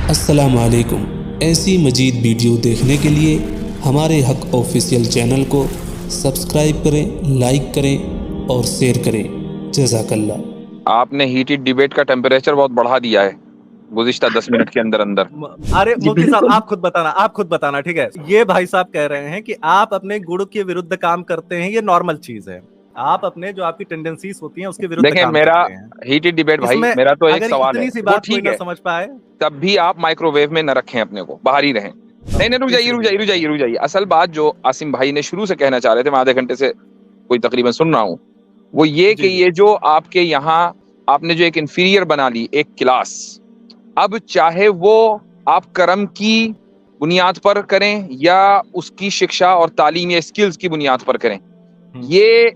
अस्सलाम वालेकुम। ऐसी मजीद वीडियो देखने के लिए हमारे हक ऑफिशियल चैनल को सब्सक्राइब करें, लाइक करें और शेयर करें। जज़ाकल्लाह। आपने हीटेड डिबेट का टेम्परेचर बहुत बढ़ा दिया है गुज़िश्ता 10 मिनट के अंदर अंदर। अरे मुफ्ती साहब, आप खुद बताना, ठीक है। ये भाई साहब कह रहे हैं कि आप अपने गुण के विरुद्ध काम करते हैं, ये नॉर्मल चीज है। आप अपने जो आपकी टेंडेंसीज होती हैं उसके विरुद्ध काम मेरा करते हैं। हीटेड डिबेट भाई, इसमें मेरा तो एक अगर सवाल है, इतनी सी वो बात कोई ठीक ना है, समझ पाए तब भी आप माइक्रोवेव में न रखें अपने को, बाहर ही रहें। नहीं, रुक जाइए। असल बात जो आसिम भाई ने शुरू से कहना चाह रहे थे, मैं आधे घंटे से कोई तकरीबन सुन रहा हूँ, वो ये कि ये जो आपके यहाँ आपने जो एक इंफीरियर बना ली एक क्लास, अब चाहे वो आप कर्म की बुनियाद पर करें या उसकी शिक्षा और तालीम या स्किल्स की बुनियाद पर करें, ये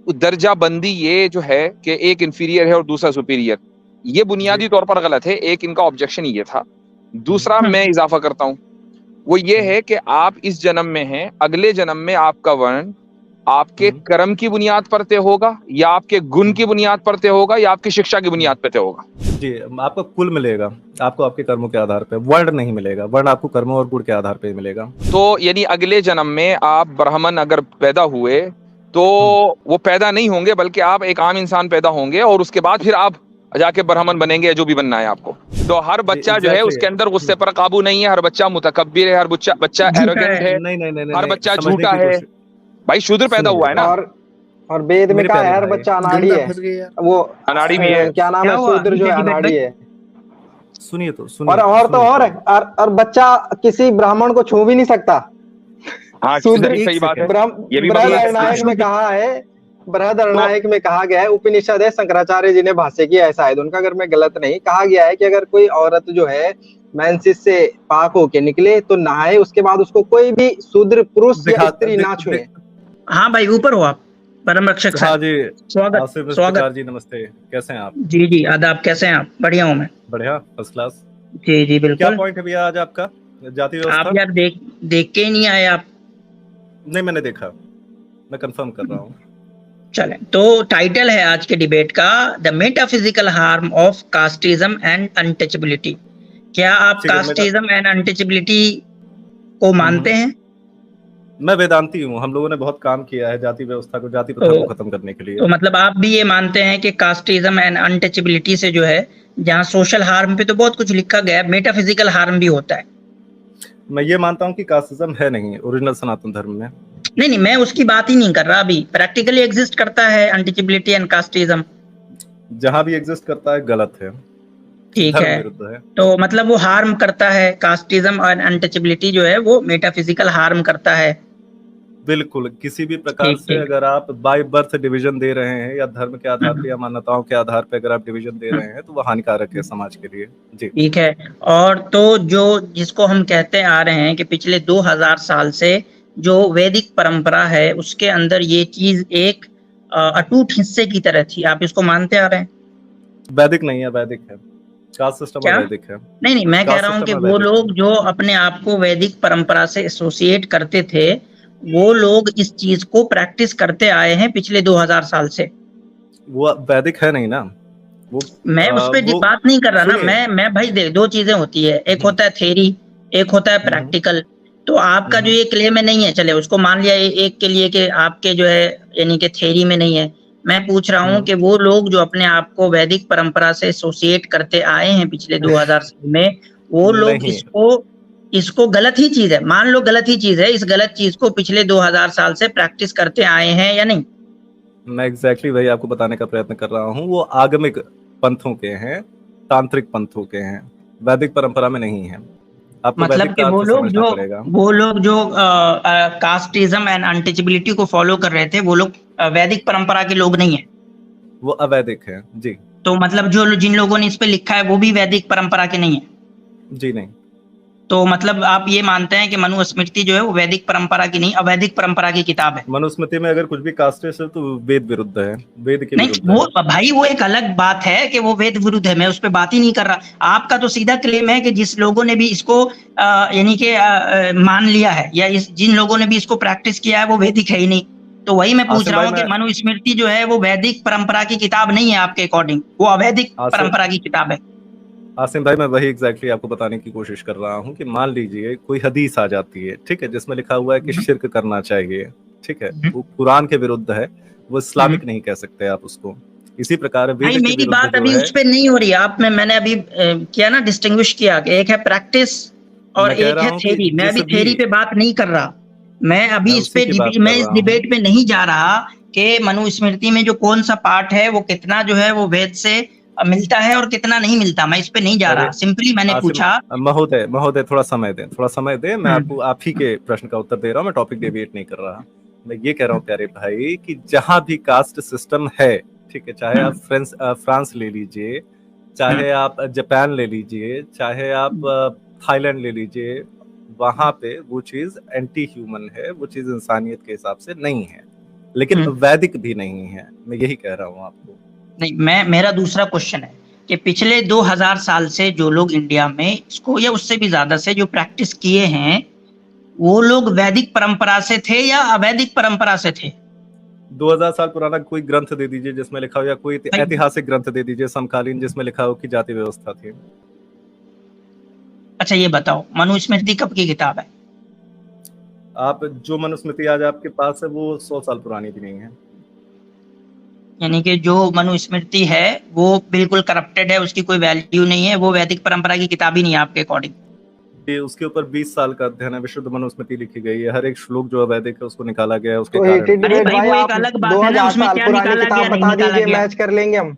दर्जा बंदी ये जो है कि एक इंफीरियर है और दूसरा सुपीरियर, ये बुनियादी तौर पर गलत है। एक इनका ऑब्जेक्शन ये था। दूसरा मैं इजाफा करता हूं, वो ये है कि आप इस जन्म में हैं, अगले जन्म में आपका वर्ण आपके कर्म की बुनियाद पर तय होगा या आपके गुण की बुनियाद पर तय होगा या आपकी शिक्षा की बुनियाद पर तय होगा। जी, आपको कुल मिलेगा, आपको आपके कर्मों के आधार पे, वर्ण नहीं मिलेगा। वर्ण आपको कर्मों और गुण के आधार पे मिलेगा। तो यानी अगले जन्म में आप ब्राह्मण अगर पैदा हुए तो वो पैदा नहीं होंगे, बल्कि आप एक आम इंसान पैदा होंगे और उसके बाद फिर आप जाके ब्राह्मण बनेंगे, जो भी बनना है आपको। तो हर बच्चा जो है उसके अंदर गुस्से पर काबू नहीं है, हर बच्चा मुतकब्बिर है, हर बच्चा एरोगेंट है, नहीं, हर बच्चा झूठा है। भाई शूद्र पैदा हुआ है ना। और वेद में कहा है हर बच्चा अनाड़ी है, वो अनाड़ी भी है। क्या नाम है, शूद्र जो है अनाड़ी है। सुनिए तो और बच्चा किसी ब्राह्मण को छू भी नहीं सकता। हाँ, शूद्र सही बात है। ये भी बृहदारण्यक में कहा है, बृहदारण्यक में कहा गया है, उपनिषद है, शंकराचार्य जी ने भाष्य किया है, शायद उनका, अगर मैं गलत नहीं, कहा गया है कि अगर कोई औरत जो है मेंसेस से पाक होके निकले तो नहाए, उसके बाद उसको कोई भी शूद्र पुरुष या स्त्री ना छुए। हाँ भाई, ऊपर हो आप, परम रक्षक साहब। हाँ जी, स्वागत जी, नमस्ते, कैसे हैं आप? जी आदाब, कैसे हैं आप? बढ़िया हूँ मैं। बढ़िया, फर्स्ट क्लास। जी बिल्कुल। क्या पॉइंट है भैया आज आपका? जाति व्यवस्था? आप यार देख के ही नहीं आए आप? नहीं, मैंने देखा, मैं कंफर्म कर रहा हूँ। चले, तो टाइटल है आज के डिबेट का, the metaphysical harm of casteism and untouchability. क्या आप कास्टिज्म एंड अनटचेबिलिटी को मानते हैं? मैं वेदांती हूँ, हम लोगों ने बहुत काम किया है जाति व्यवस्था को, जाति प्रथा को खत्म करने के लिए। तो मतलब आप भी ये मानते हैं कि कास्टिज्म एंड अनटचेबिलिटी से जो है, जहाँ सोशल हार्म पे तो बहुत कुछ लिखा गया है, मेटाफिजिकल हार्म भी होता है। मैं ये मानता हूँ कि कास्टिज्म है नहीं ओरिजिनल सनातन धर्म में। नहीं, मैं उसकी बात ही नहीं कर रहा। अभी प्रैक्टिकली एग्जिस्ट करता है अनटचेबिलिटी एंड कास्टिज्म, जहां भी एग्जिस्ट करता है गलत है, ठीक है। तो मतलब वो हार्म करता है, कास्टिज्म और अनटचेबिलिटी जो है वो मेटाफिजिकल हार्म करता है। बिल्कुल, किसी भी प्रकार से अगर आप बाय बर्थ डिवीजन दे रहे हैं या धर्म के आधार पे या मान्यताओं के आधार पे अगर आप डिवीजन दे रहे हैं तो वो हानिकारक है समाज के लिए। जी ठीक है। और तो जो जिसको हम कहते आ रहे हैं कि पिछले 2000 साल से जो वैदिक परंपरा है उसके अंदर ये चीज एक अटूट हिस्से की तरह थी, आप इसको मानते आ रहे हैं? वैदिक नहीं है, वैदिक है, कास्ट सिस्टम वैदिक है। नहीं, मैं कह रहा हूँ कि वो लोग जो अपने आप को वैदिक परंपरा से एसोसिएट करते थे, वो लोग इस चीज को प्रैक्टिस करते आए हैं पिछले 2000 साल से। वो वैदिक है नहीं ना वो। मैं उस पर बात नहीं कर रहा ना। मैं भाई देख, दो चीजें होती है, एक होता है थ्योरी, एक होता है प्रैक्टिकल। तो आपका जो ये क्लेम में नहीं है, चले उसको मान लिया एक के लिए कि आपके जो है यानी कि थ्योरी में नहीं है। मैं पूछ रहा हूँ कि वो लोग जो अपने आप को वैदिक परंपरा से एसोसिएट करते आए हैं पिछले 2000 साल में, वो लोग इसको गलत ही चीज है, मान लो गलत ही चीज है, इस गलत चीज को पिछले 2000 साल से प्रैक्टिस करते आए हैं या नहीं? मैं एग्जैक्टली वही आपको बताने का प्रयत्न कर रहा हूँ। वो आगमिक पंथों के हैं, तांत्रिक पंथों के हैं, वैदिक परंपरा में नहीं है। मतलब कि वो लोग जो कास्टिज्म एंड अनटचेबिलिटी को फॉलो कर रहे थे, वो लोग वैदिक परंपरा के लोग नहीं है, वो अवैदिक है। जी, तो मतलब जो जिन लोगों ने इस पे लिखा है वो भी वैदिक परंपरा के नहीं है? जी नहीं। तो मतलब आप ये मानते हैं कि मनुस्मृति जो है वो वैदिक परंपरा की नहीं, अवैदिक परंपरा की किताब है? मनुस्मृति में अगर कुछ भी कास्टिस्ट है तो वेद विरुद्ध है, वेद के नहीं, वो भाई वो एक अलग बात है कि वो वेद विरुद्ध है, मैं उस पर बात ही नहीं कर रहा। आपका तो सीधा क्लेम है कि जिस लोगों ने भी इसको यानी कि मान लिया है या जिन लोगों ने भी इसको प्रैक्टिस किया है वो वैदिक है ही नहीं। तो वही मैं पूछ रहा हूँ कि मनुस्मृति जो है वो वैदिक परंपरा की किताब नहीं है आपके अकॉर्डिंग, वो अवैदिक परंपरा की किताब है। आसिम भाई, मैं वही एग्जैक्टली आपको बताने की कोशिश कर रहा हूँ कि मान लीजिए कोई हदीस आ जाती है, ठीक है, जिसमें लिखा हुआ है कि शिर्क करना चाहिए, ठीक है, वो कुरान के विरुद्ध है, वो इस्लामिक नहीं कह सकते आप उसको। इसी प्रकार वेद भाई के मेरी विरुद्ध बात जो अभी है, उस पे नहीं हो रही है। आप में मैंने अभी किया ना, डिस्टिंग्विश किया कि एक है प्रैक्टिस और मैं कह एक रहा है हूँ कि थ्योरी। मैं अभी जिस भी थ्योरी पे बात नहीं कर रहा, मैं अभी मैं इस उसी पे की बात मैं कर इस रहा हूँ। डिबेट पे नहीं जा रहा कि मनुस्मृति में जो कौन सा पार्ट है वो कितना जो है वो वेद से मिलता है और कितना नहीं मिलता। मैं इस पे नहीं जा अरे रहा, सिंपली मैंने आसिम पूछा। महोदय थोड़ा समय दें, मैं आपको आप ही के प्रश्न का उत्तर दे रहा हूँ, मैं टॉपिक डेविएट नहीं कर रहा। मैं ये कह रहा हूँ प्यारे भाई कि जहां भी कास्ट सिस्टम है, ठीक है, चाहे आप फ्रांस ले लीजिए, चाहे आप जापान ले लीजिए, चाहे आप थाईलैंड ले लीजिए, वहां पे वो चीज एंटी ह्यूमन है, वो चीज इंसानियत के हिसाब से नहीं है, लेकिन वैदिक भी नहीं है। मैं यही कह रहा हूँ आपको। नहीं, मेरा दूसरा क्वेश्चन है कि पिछले 2000 साल से जो लोग इंडिया में इसको या उससे भी ज्यादा से जो प्रैक्टिस किए हैं, वो लोग वैदिक परंपरा से थे या अवैदिक परंपरा से थे? 2000 साल पुराना कोई ग्रंथ दे दीजिए जिसमें लिखा हो, या कोई ऐतिहासिक ग्रंथ दे दीजिए समकालीन जिसमें लिखा हो कि जाति व्यवस्था थी। अच्छा ये बताओ, मनुस्मृति कब की किताब है? आप जो मनुस्मृति आज आपके पास है वो 100 साल पुरानी भी नहीं है। यानी कि जो मनुस्मृति है वो बिल्कुल करप्टेड है, उसकी कोई वैल्यू नहीं है, वो वैदिक परंपरा की किताब ही नहीं है आपके अकॉर्डिंग? उसके ऊपर 20 साल का अध्ययन है, विशुद्ध मनुस्मृति लिखी गई है, हर एक श्लोक जो वैदिक है उसको निकाला गया है उसके तो कारण। हेटेड अरे डिबेट भाई भाई, वो आप एक अलग बात है ना, 2000 उसमें साल क्या पुरानी निकाला किताब गया नहीं बता निकाला दीजिए, गया। मैच कर लेंगे हम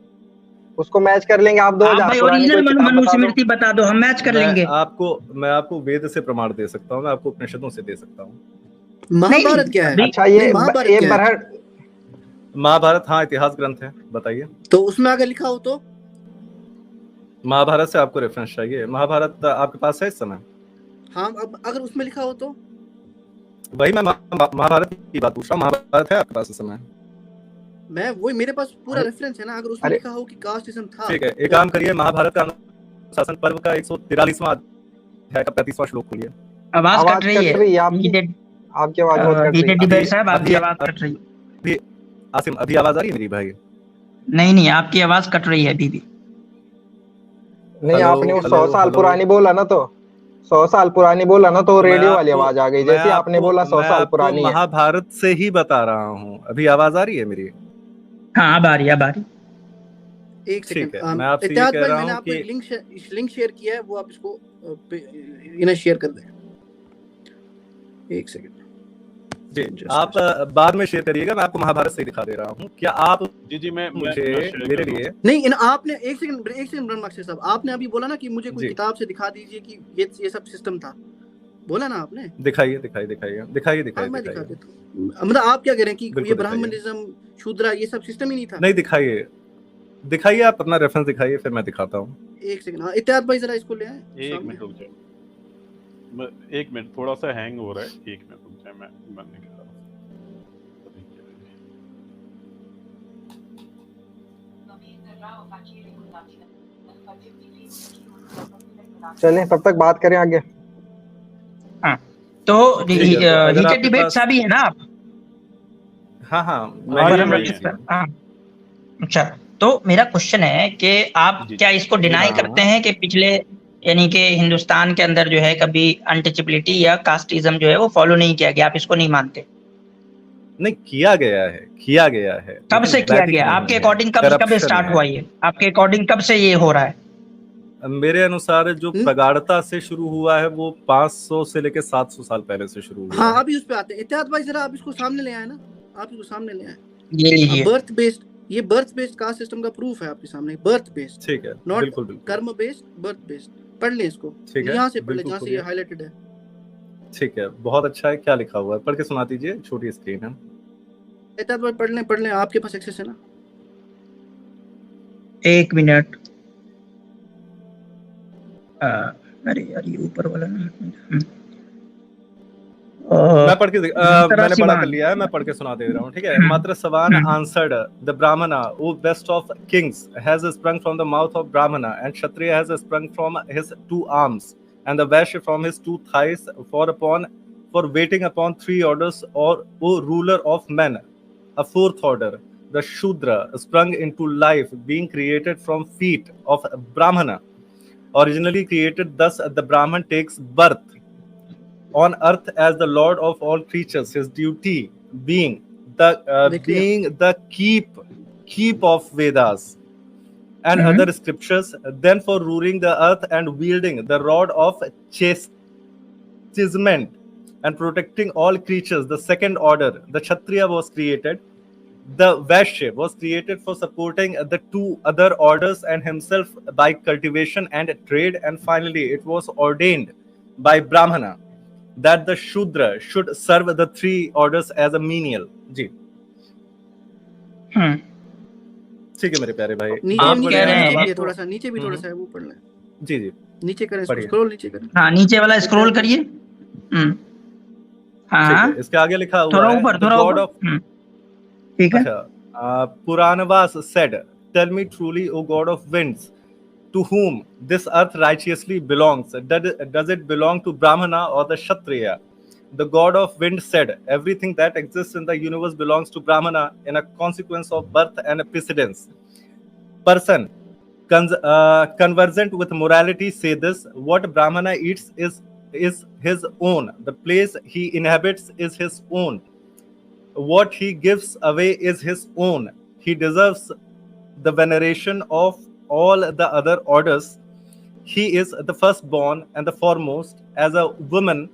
उसको, मैच कर लेंगे। आप आप 2000 भाई पुरानी कोई ओरिजिनल किताब बता दो। मनुस्मृति बता दो, हम मैच कर लेंगे। मैं आपको वेद से प्रमाण दे सकता हूँ, मैं आपको उपनिषदों से दे सकता हूँ। महाभारत क्या है? अच्छा ये महाभारत क्या है? महाभारत, हाँ, इतिहास ग्रंथ है, बताइए। तो उसमें अगर लिखा हो तो महाभारत से आपको रेफरेंस चाहिए? महाभारत आपके पास है इस समय? हाँ, अब अगर उसमें लिखा हो तो वही मैं महाभारत की बात पूछ रहा हूँ, महाभारत है आपके पास इस समय? मैं वही, मेरे पास पूरा रेफरेंस है ना। अगर उसमें लिखा हो कि कास्टिज्म था, ठीक है, एक काम करिए, महाभारत का अनुशासन पर्व का 143वां अध्याय का 35वां श्लोक खोलिए। आवाज कट रही है आपकी आवाज बहुत कट रही है। डिबेट साहब, आपकी आवाज कट रही है। आसिम, अभी आवाज आ रही है मेरी भाई? नहीं, आपकी आवाज कट रही है अभी भी। नहीं, आपने 100 साल पुरानी बोला ना, तो 100 साल पुरानी बोला ना, तो रेडियो वाली आवाज आ गई, जैसे आपने बोला 100 साल पुरानी है। महाभारत से ही बता रहा हूँ, अभी आवाज आ रही है मेरी? हाँ, अब आ रही है। एक सेकंड, मैं आपसे ये कह रहा मैंने आपको एक लिंक शेयर किया है, वो आप इसको इन्हें शेयर कर दें। एक सेकंड जी, आप बाद में शेयर करिएगा, मैं आपको महाभारत से दिखा दे रहा हूँ। क्या आप जी मैं मुझे मेरे लिए नहीं, आपने एक सेकंड ब्रह्माक्षर साहब, आपने अभी बोला ना कि मुझे कोई किताब से दिखा दीजिए कि ये सब सिस्टम था, बोला ना आपने? दिखाइए। मैं दिखा देता हूँ। मतलब आप क्या कह रहे हैं कि ये ब्राह्मणिज्म, शूद्रा, ये सब सिस्टम ही नहीं था? नहीं, दिखाइए, आप अपना रेफरेंस दिखाइए, फिर मैं दिखाता हूँ। एक सेकंड, हाँ, इत्याद भाई जरा इसको ले आए। एक मिनट रुक जाए, एक मिनट, थोड़ा सा हैंग हो रहा है, एक मिनट रुक जाए, मैं बंद कर रहा हूँ। चलें, तब तक बात करें आगे। हाँ, तो हीटेड डिबेट सा भी है ना आप? हाँ। अच्छा, तो मेरा क्वेश्चन है कि आप क्या इसको डिनाई करते हैं कि पिछले, यानी कि हिंदुस्तान के अंदर जो है कभी अनटचेबिलिटी या कास्टिज्म जो है वो फॉलो नहीं किया गया, आप इसको नहीं मानते? नहीं, किया गया है। कब से किया गया आपके अकॉर्डिंग? कब स्टार्ट हुआ ये आपके अकॉर्डिंग? कब से ये हो रहा है? मेरे अनुसार जो प्रगाढ़ता से शुरू हुआ है वो 500 से लेकर 700 साल पहले से शुरू हुआ। हाँ, अभी उस पे आते हैं। इत्याद भाई जरा आप इसको सामने ले आए ना, आप इसको सामने ले आए। ये लीजिए, बर्थ बेस्ड कास्ट सिस्टम का प्रूफ है आपके सामने। बर्थ बेस्ड, ठीक है, बिल्कुल कर्म बेस्ड, बर्थ बेस्ड। पढ़ लें इसको, यहाँ से पढ़ लें जहाँ से ये हाईलाइटेड है। ठीक है, बहुत अच्छा है। क्या लिखा हुआ है पढ़ के सुना दीजिए, छोटी स्क्रीन है। इत्याद भाई पढ़ लें, आपके पास एक्सेस है ना? एक मिनट। अरे यार, ये ऊपर वाला ना, मैं पढ़ के मैंने पढ़ा कर लिया है, मैं पढ़ के सुना दे रहा हूँ, ठीक है। मात्र सवान answered the Brahmana, O best of kings, has sprung from the mouth of Brahmana, and Kshatriya has sprung from his 2 arms, and the Vaishya from his 2 thighs, for waiting upon 3 orders, or O ruler of men, a 4th order, the Shudra, sprung into life, being created from feet of Brahmana. originally created. Thus, the Brahman takes birth on earth as the Lord of all creatures. His duty being the keep of Vedas and other scriptures, then for ruling the earth and wielding the rod of chastisement and protecting all creatures. The second order, the Kshatriya, was created. The Vaishya was created for supporting the two other orders and himself by cultivation and trade. And finally, it was ordained by Brahmana that the Shudra should serve the three orders as a menial. जी ठीक है मेरे प्यारे भाई, नीचे थोड़ा सा नीचे भी थोड़ा सा वो पढ़ लें। जी जी नीचे करें, स्क्रॉल नीचे करें। हाँ, नीचे वाला स्क्रॉल करिए। हाँ, इसके आगे लिखा हुआ थोड़ा है ऊपर, थोड़ा ऊपर। ठीक है। Puranavas said, "Tell me truly, O God of winds, to whom this earth righteously belongs. Does it belong to Brahmana or the Kshatriya?" The God of wind said, "Everything that exists in the universe belongs to Brahmana in a consequence of birth and precedence. Person conversant with morality say this: what Brahmana eats is his own. The place he inhabits is his own. What he gives away is his own. He deserves the veneration of all the other orders. He is the firstborn and the foremost. As a woman,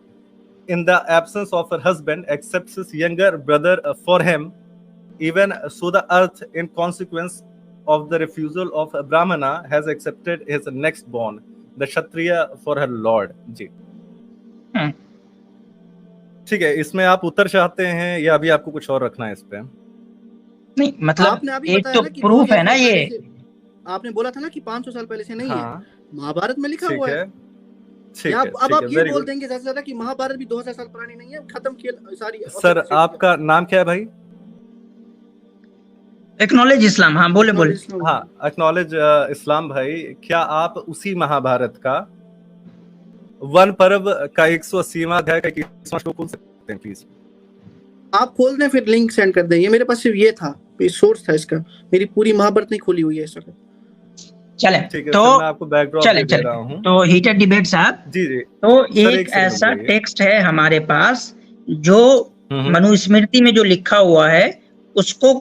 in the absence of her husband, accepts his younger brother for him, even so the earth, in consequence of the refusal of Brahmana, has accepted his next born, the Kshatriya, for her lord." जी ठीक है, इसमें आप उत्तर चाहते हैं या अभी आपको कुछ और रखना है इस पे? नहीं, मतलब एक तो प्रूफ है ना, ये आपने बोला था ना कि 500 साल पहले से नहीं है, महाभारत में लिखा ठीक हुआ है। अब आप ये बोल देंगे ज्यादा से ज्यादा कि महाभारत भी 2000 साल पुरानी नहीं है, खत्म किया सारी। सर आपका नाम क्या है भाई? एक्नॉलेज इस्लाम। हाँ बोले बोले। हाँ, एक्नॉलेज इस्लाम भाई, क्या आप उसी महाभारत का वन पर्व का 180वां अध्याय का 21वां श्लोक खोल सकते हैं प्लीज? आप खोल दें, फिर लिंक सेंड कर दें। ये मेरे पास सिर्फ ये था, ये सोर्स था इसका, मेरी पूरी महाभारत नहीं खोली हुई है इस वक्त। चले तो मैं आपको बैकड्रॉप दे रहा हूं। तो हीटेड डिबेट साहब, जी जी, तो एक ऐसा टेक्स्ट है हमारे पास जो मनुस्मृति में जो लिखा हुआ है उसको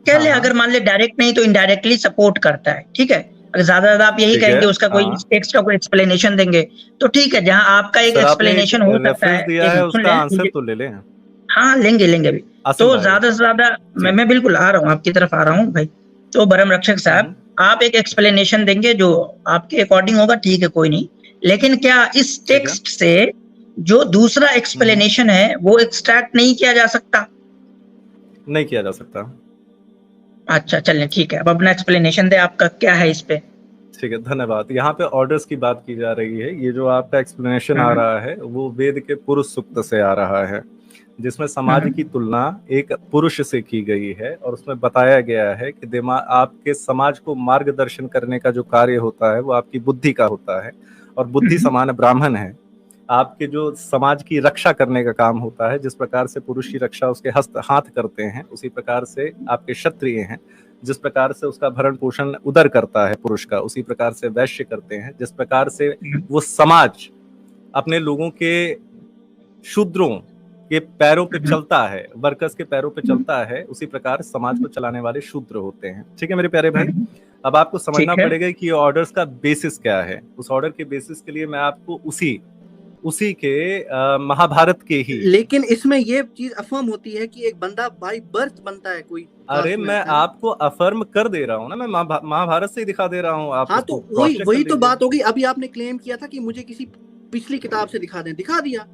कह ले, अगर मान ले डायरेक्ट नहीं तो इनडायरेक्टली सपोर्ट करता है। ठीक है, अगर ज्यादा आप यही कहेंगे उसका कोई टेक्स्ट का कोई एक्सप्लेनेशन देंगे तो ठीक है, जहां आपका एक एक्सप्लेनेशन हो सकता है उसका आंसर तो ले लें। हाँ लेंगे अभी। तो ज्यादा से ज्यादा मैं बिल्कुल आ रहा हूँ, आपकी तरफ आ रहा हूँ भाई। तो भरम रक्षक साहब, आप एक एक्सप्लेनेशन देंगे जो आपके अकॉर्डिंग होगा, ठीक है कोई नहीं, लेकिन क्या इस टेक्स्ट से जो दूसरा एक्सप्लेनेशन है वो एक्सट्रैक्ट नहीं किया जा सकता? नहीं किया जा सकता। अच्छा चलिए ठीक है, अब अपना एक्सप्लेनेशन दे, आपका क्या है इस पे। ठीक है, धन्यवाद। यहाँ पे ऑर्डर्स की बात की जा रही है। ये जो आपका एक्सप्लेनेशन आ रहा है वो वेद के पुरुष सूक्त से आ रहा है, जिसमें समाज की तुलना एक पुरुष से की गई है और उसमें बताया गया है कि दिमाग, आपके समाज को मार्गदर्शन करने का जो कार्य होता है वो आपकी बुद्धि का होता है, और बुद्धि समान ब्राह्मण है। आपके जो समाज की रक्षा करने का काम होता है, जिस प्रकार से पुरुष की रक्षा उसके हाथ करते हैं, उसी प्रकार से आपके क्षत्रिय हैं। जिस प्रकार से उसका भरण पोषण उदर करता है पुरुष का, उसी प्रकार से वैश्य करते हैं। जिस प्रकार से वो समाज अपने लोगों के शूद्रों के पैरों पे चलता है, वर्कर्स के पैरों पे चलता है, उसी प्रकार समाज को चलाने वाले शूद्र होते हैं। ठीक है मेरे प्यारे भाई, अब आपको समझना पड़ेगा कि ऑर्डर्स का बेसिस क्या है। उस ऑर्डर के बेसिस के लिए मैं आपको उसी के महाभारत के ही, लेकिन इसमें ये चीज अफर्म होती है कि एक बंदा बाय बर्थ बनता है कोई। अरे मैं आपको अफर्म कर दे रहा हूँ ना, मैं महाभारत से ही दिखा दे रहा हूँ आप। हाँ तो वही तो बात होगी। अभी आपने क्लेम किया था कि मुझे किसी पिछली किताब से दिखा दें, दिखा दिया।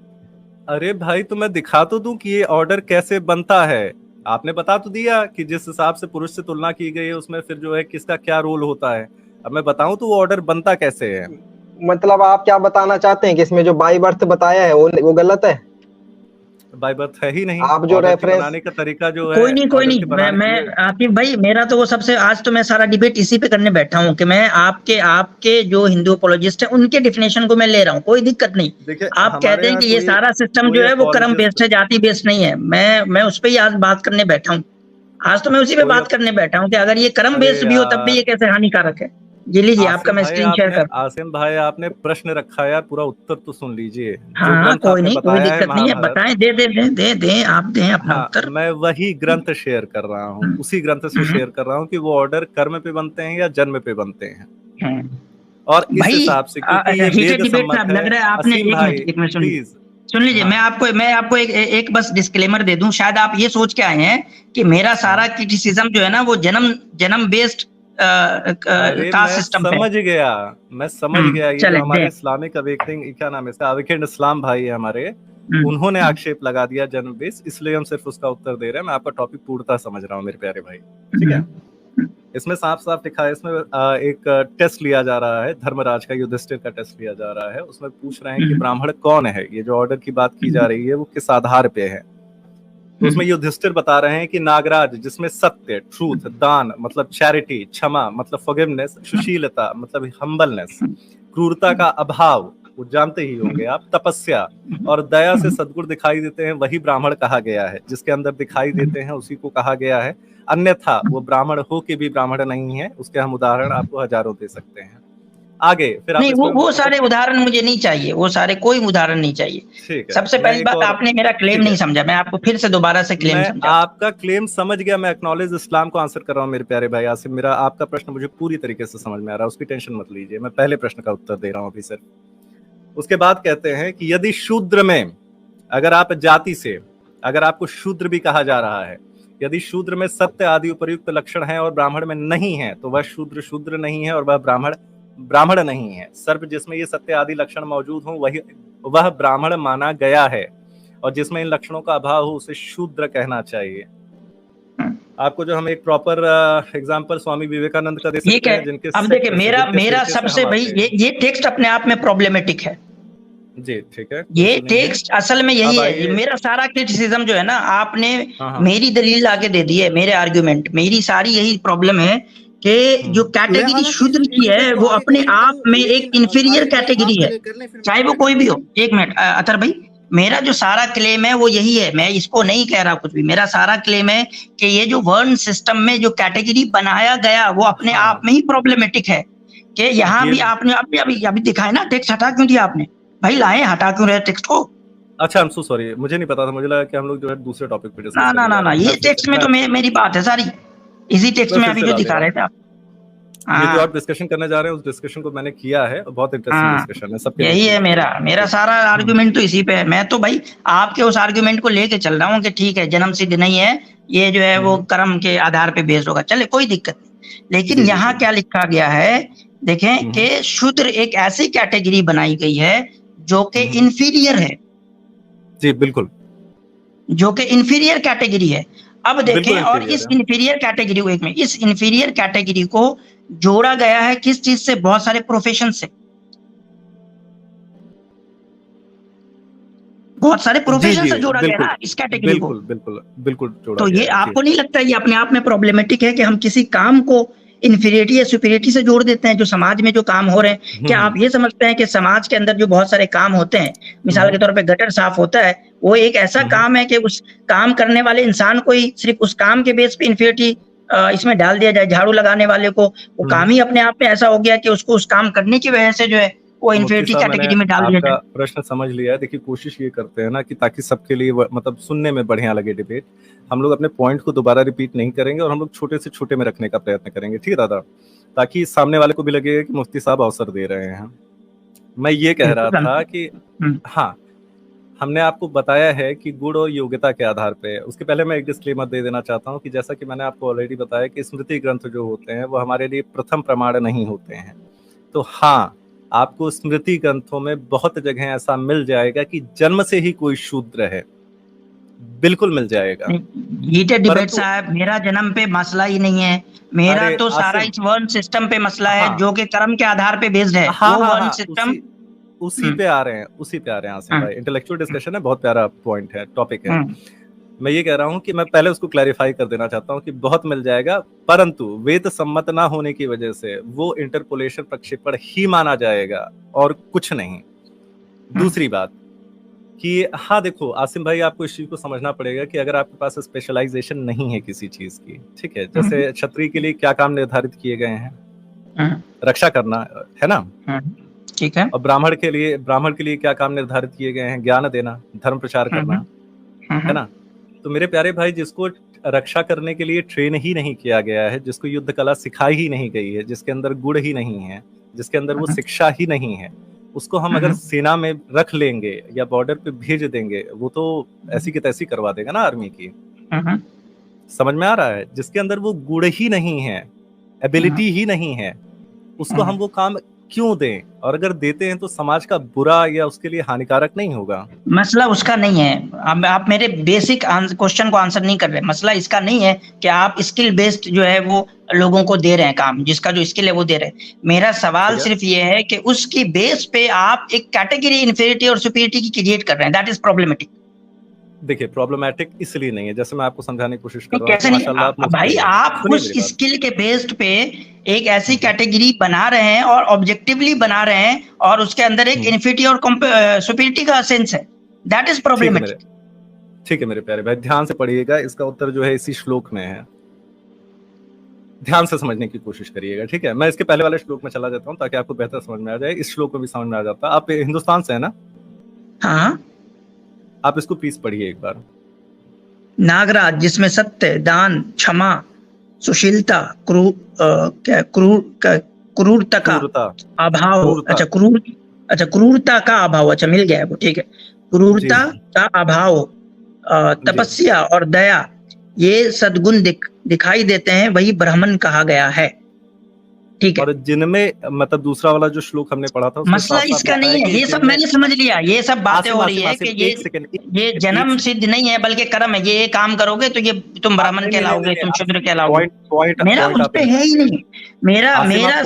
अरे भाई तो मैं दिखा तो दूं कि ये ऑर्डर कैसे बनता है। आपने बता तो दिया कि जिस हिसाब से पुरुष से तुलना की गई है उसमें फिर जो है किसका क्या रोल होता है। अब मैं बताऊं तो वो ऑर्डर बनता कैसे है। मतलब आप क्या बताना चाहते हैं कि इसमें जो बाय बर्थ बताया है वो गलत है? बाय बर्थ है ही नहीं। आप जो रेफरेंस बनाने का तरीका जो है, कोई नहीं मैं आतिफ भाई, मेरा तो वो सबसे, आज तो मैं सारा डिबेट इसी पे करने बैठा हूँ कि मैं आपके जो हिंदू अपोलॉजिस्ट है उनके डिफिनेशन को मैं ले रहा हूँ, कोई दिक्कत नहीं। आप कहते हैं कि ये सारा सिस्टम जो है वो कर्म बेस्ड है, जाति बेस्ड नहीं है। मैं उस पर ही आज बात करने बैठा हूँ। आज तो मैं उसी पे बात करने बैठा हूँ कि अगर ये कर्म बेस्ड भी हो तब भी ये कैसे हानिकारक है। जी लीजिए, आपका मैं स्क्रीन शेयर कर। आसिम भाई आपने प्रश्न रखा है यार, पूरा उत्तर तो सुन लीजिए। हाँ जो हाँ, ग्रंथ कोई आपने नहीं, कोई बताया है दिक्कत नहीं है, महाभारत, बताएं, दे आप दें अपना हाँ उत्तर। मैं वही ग्रंथ शेयर कर रहा हूँ, उसी ग्रंथ से शेयर कर रहा हूँ कि वो ऑर्डर कर्म पे बनते हैं या जन्म पे बनते हैं। और इस भाई हिसाब से क्योंकि ये हीटेड वेद डिबेट सम्मत साहब, है। लग रहा है आपने असीम भाई एक मिनट सुनिए, प्लीज सुन लीजिए। हाँ। मैं आपको एक बस डिस्क्लेमर दे दूं। शायद आप ये सोच के आए हैं कि मेरा सारा क्रिटिसिज्म जो है ना वो जन्म बेस्ड अरे कास्ट मैं सिस्टम पे समझ गया, मैं समझ गया। ये जो चले हमारे दे। इस्लामिक अवेकनिंग, क्या नाम है इसका, अवेकेंड इस्लाम भाई है हमारे, उन्होंने आक्षेप लगा दिया जन्म बेस, इसलिए हम सिर्फ उसका उत्तर दे रहे हैं। मैं आपका टॉपिक पूर्णतः समझ रहा हूँ मेरे प्यारे भाई, ठीक है। इसमें साफ साफ लिखा है, इसमें एक टेस्ट लिया जा रहा है, धर्मराज का, युधिष्ठिर का टेस्ट लिया जा रहा है। उसमें पूछ रहे हैं कि ब्राह्मण कौन है, ये जो ऑर्डर की बात की जा रही है वो किस आधार पे है। तो उसमें युधिष्ठिर बता रहे हैं कि नागराज, जिसमें सत्य, ट्रूथ, दान मतलब चैरिटी, क्षमा मतलब फॉरगिवनेस, सुशीलता मतलब हम्बलनेस, क्रूरता का अभाव, वो जानते ही होंगे आप, तपस्या और दया से सद्गुण दिखाई देते हैं, वही ब्राह्मण कहा गया है। जिसके अंदर दिखाई देते हैं उसी को कहा गया है, अन्यथा वो ब्राह्मण हो के भी ब्राह्मण नहीं है। उसके हम उदाहरण आपको हजारों दे सकते हैं। आगे फिर आप नहीं, वो सारे उदाहरण मुझे नहीं चाहिए, वो सारे कोई उदाहरण नहीं चाहिए। ठीक है। सबसे पहली बात, आपने मेरा क्लेम नहीं समझा। मैं आपको फिर से दोबारा से क्लेम समझा। आपका क्लेम समझ गया, मैं एक्नॉलेज इस्लाम को आंसर कर रहा हूँ मेरे प्यारे भाई आसिम। मेरा आपका प्रश्न मुझे पूरी तरीके से समझ में आ रहा है, उसकी टेंशन मत लीजिए। मैं पहले प्रश्न का उत्तर दे रहा हूँ अभी सिर्फ। उसके बाद कहते हैं कि यदि शूद्र में, अगर आप जाति से, अगर आपको शूद्र भी कहा जा रहा है, यदि शूद्र में सत्य आदि उपयुक्त लक्षण है और ब्राह्मण में नहीं है, तो वह शूद्र नहीं है और वह ब्राह्मण नहीं है। सर्व जिसमें ये सत्य आदि लक्षण मौजूद हो वह ब्राह्मण माना गया है, और जिसमें इन लक्षणों का अभाव हो उसे शूद्र कहना चाहिए। आपको जो हम एक प्रॉपर एग्जांपल स्वामी विवेकानंद का दे सकते हैं, जिनके अब देखिए, मेरा सबसे भाई ये टेक्स्ट अपने आप में प्रॉब्लमेटिक है जी, ठीक है। ये टेक्स्ट असल में यही है। मेरा सारा क्रिटिसिज्म जो है ना, आपने मेरी दलील आगे दे दी है, मेरे आर्गुमेंट, मेरी सारी यही प्रॉब्लम है कि जो कैटेगरी शूद्र की है वो अपने आप में एक इंफीरियर कैटेगरी है, चाहे वो कोई भी हो। एक मिनट अतर भाई, मेरा जो सारा क्लेम है वो यही है, मैं इसको नहीं कह रहा कुछ भी। मेरा सारा क्लेम है कि ये जो वर्ण सिस्टम में जो कैटेगरी बनाया गया वो अपने आप में ही प्रॉब्लमेटिक है। कि यहाँ भी आपने अभी दिखाया ना, टेक्स्ट हटा क्यों दिया आपने भाई? लाए, हटा क्यों रहे टेक्स्ट को? अच्छा, आई एम सो सॉरी, मुझे नहीं पता था, मुझे लगा कि हम लोग जो है दूसरे टॉपिक पे डिस्कस ना, ये टेक्स्ट में तो मेरी बात है सारी, इसी टेक्स्ट में अभी जो दिखा रहे थे आप। ये जो आप डिस्कशन करने जा रहे हैं उस डिस्कशन को मैंने किया है, बहुत इंटरेस्टिंग डिस्कशन है सबके। यही है मेरा सारा आर्गुमेंट तो इसी पे है। मैं तो भाई आपके उस आर्गुमेंट को लेके चल रहा हूँ कि ठीक है, जन्म सिद्ध नहीं है, ये जो है वो कर्म के आधार पे बेस्ड होगा, चले कोई दिक्कत नहीं। लेकिन यहाँ क्या लिखा गया है, देखें कि शूद्र एक ऐसी कैटेगरी बनाई गई है जो कि इंफीरियर है। जी बिल्कुल, जो कि इंफीरियर कैटेगरी है। अब देखें, और इस इंफीरियर कैटेगरी को, इस इंफीरियर कैटेगरी को जोड़ा गया है किस चीज से? बहुत सारे प्रोफेशन से, बहुत सारे प्रोफेशन से जोड़ा गया है इस कैटेगरी को। बिल्कुल जोड़ा तो ये आपको नहीं लगता ये अपने आप में प्रॉब्लमेटिक है कि हम किसी काम को इन्फीरियरिटी या सुपीरियरिटी से जोड़ देते हैं? जो समाज में जो काम हो रहे हैं, क्या आप ये समझते हैं कि समाज के अंदर जो बहुत सारे काम होते हैं, मिसाल के तौर पे गटर साफ होता है, वो एक ऐसा काम है कि उस काम करने वाले इंसान को ही सिर्फ उस काम के बेस पे इन्फीरियरिटी इसमें डाल दिया जाए? झाड़ू लगाने वाले को वो काम ही अपने आप में ऐसा हो गया कि उसको उस काम करने की वजह से जो है वो इन्फीरियरिटी कैटेगरी में डाल दिया जाए। प्रश्न समझ लिया है। देखिए, कोशिश ये करते हैं ना कि ताकि सबके लिए मतलब सुनने में बढ़िया लगे डिबेट, हम लोग अपने पॉइंट को दोबारा रिपीट नहीं करेंगे और हम लोग छोटे से छोटे में रखने का प्रयत्न करेंगे, ठीक है दादा, ताकि सामने वाले को भी लगेगा कि मुफ्ती साहब अवसर दे रहे हैं। मैं ये कह रहा था कि हाँ, हमने आपको बताया है कि गुण और योग्यता के आधार पे। उसके पहले मैं एक डिस्क्लेमर दे देना चाहता हूँ कि जैसा कि मैंने आपको ऑलरेडी बताया कि स्मृति ग्रंथ जो होते हैं वो हमारे लिए प्रथम प्रमाण नहीं होते हैं। तो हाँ, आपको स्मृति ग्रंथों में बहुत जगह ऐसा मिल जाएगा कि जन्म से ही कोई शूद्र है, बिल्कुल मिल जाएगा। हीटेड डिबेट साहब, मेरा जन्म पे मसला ही नहीं है, मेरा तो सारा इस वर्ण सिस्टम पे मसला है जो कि कर्म के आधार पे बेस्ड है। वो वर्ण सिस्टम उसी पे आ रहे हैं आसिम भाई। इंटेलेक्चुअल डिस्कशन है, बहुत प्यारा पॉइंट है, टॉपिक है। मैं ये कह रहा हूँ कि मैं पहले उसको क्लैरिफाई कर देना चाहता हूँ कि बहुत मिल जाएगा, परंतु वेद सम्मत ना होने की वजह से वो इंटरपोलेशन प्रक्षेपण ही माना जाएगा और कुछ नहीं। दूसरी बात कि हाँ देखो आसिम भाई, आपको इस चीज को समझना पड़ेगा कि अगर आपके पास स्पेशलाइजेशन नहीं है किसी चीज की, ठीक है, जैसे क्षत्रिय के लिए क्या काम निर्धारित किए गए हैं, रक्षा करना, है ना। ठीक है। और ब्राह्मण के लिए क्या काम निर्धारित किए गए हैं? ज्ञान देना, धर्म प्रचार करना, है ना। तो मेरे प्यारे भाई, जिसको रक्षा करने के लिए ट्रेन ही नहीं किया गया है, जिसको युद्ध कला सिखाई ही नहीं गई है, जिसके अंदर गुण ही नहीं है, जिसके अंदर वो शिक्षा ही नहीं है, उसको हम अगर सेना में रख लेंगे या बॉर्डर पे भेज देंगे, वो तो ऐसी की तैसी करवा देगा ना आर्मी की। समझ में आ रहा है? जिसके अंदर वो गुण ही नहीं है, एबिलिटी ही नहीं है, उसको हम वो काम क्यों दें? और अगर देते हैं तो समाज का बुरा या उसके लिए हानिकारक नहीं होगा? मसला उसका नहीं है। आप मेरे बेसिक क्वेश्चन को आंसर नहीं कर रहे। मसला इसका नहीं है कि आप स्किल बेस्ड जो है वो लोगों को दे रहे हैं काम, जिसका जो स्किल है वो दे रहे हैं। मेरा सवाल सिर्फ ये है कि उसकी बेस पे आप एक कैटेगरी इन्फीरियरिटी और सुपीरियरिटी की क्रिएट कर रहे हैं। That is problematic. देखिए, प्रॉब्लमेटिक इसलिए नहीं है, जैसे मैं आपको समझाने की कोशिश कर रहा हूं। कैसे नहीं भाई, आप उस स्किल के बेस्ड पे एक ऐसी कैटेगरी बना रहे हैं और ऑब्जेक्टिवली बना रहे हैं, और उसके अंदर एक इन्फीरियरिटी और सुपीरियरिटी का सेंस है। That is problematic. ठीक है मेरे प्यारे भाई, ध्यान से पढ़िएगा। इसका उत्तर जो है इसी श्लोक में है, ध्यान से समझने की कोशिश करिएगा, ठीक है। मैं इसके पहले वाले श्लोक में चला जाता हूँ ताकि आपको बेहतर समझ में आ जाए। इस श्लोक में भी समझ में आ जाता। आप हिंदुस्तान से है ना? हाँ। आप इसको प्लीज पढ़िए एक बार। नागराज, जिसमें सत्य, दान, क्षमा, सुशीलता, क्रूरता का अभाव, क्रूरता का अभाव, अच्छा मिल गया है वो, ठीक है। क्रूरता का अभाव, तपस्या और दया, ये सद्गुण दिखाई देते हैं, वही ब्राह्मण कहा गया है, ठीक है। और जिनमें मतलब दूसरा वाला जो श्लोक हमने पढ़ा था, मसला इसका नहीं है। ये सब मैंने समझ लिया। ये सब बातें हो रही है कि ये जन्म सिद्ध नहीं है बल्कि कर्म है। ये काम करोगे तो ये तुम ब्राह्मण कहलाओगे, तुम शूद्र कहलाओगे। मेरा उस पे है ही नहीं। मेरा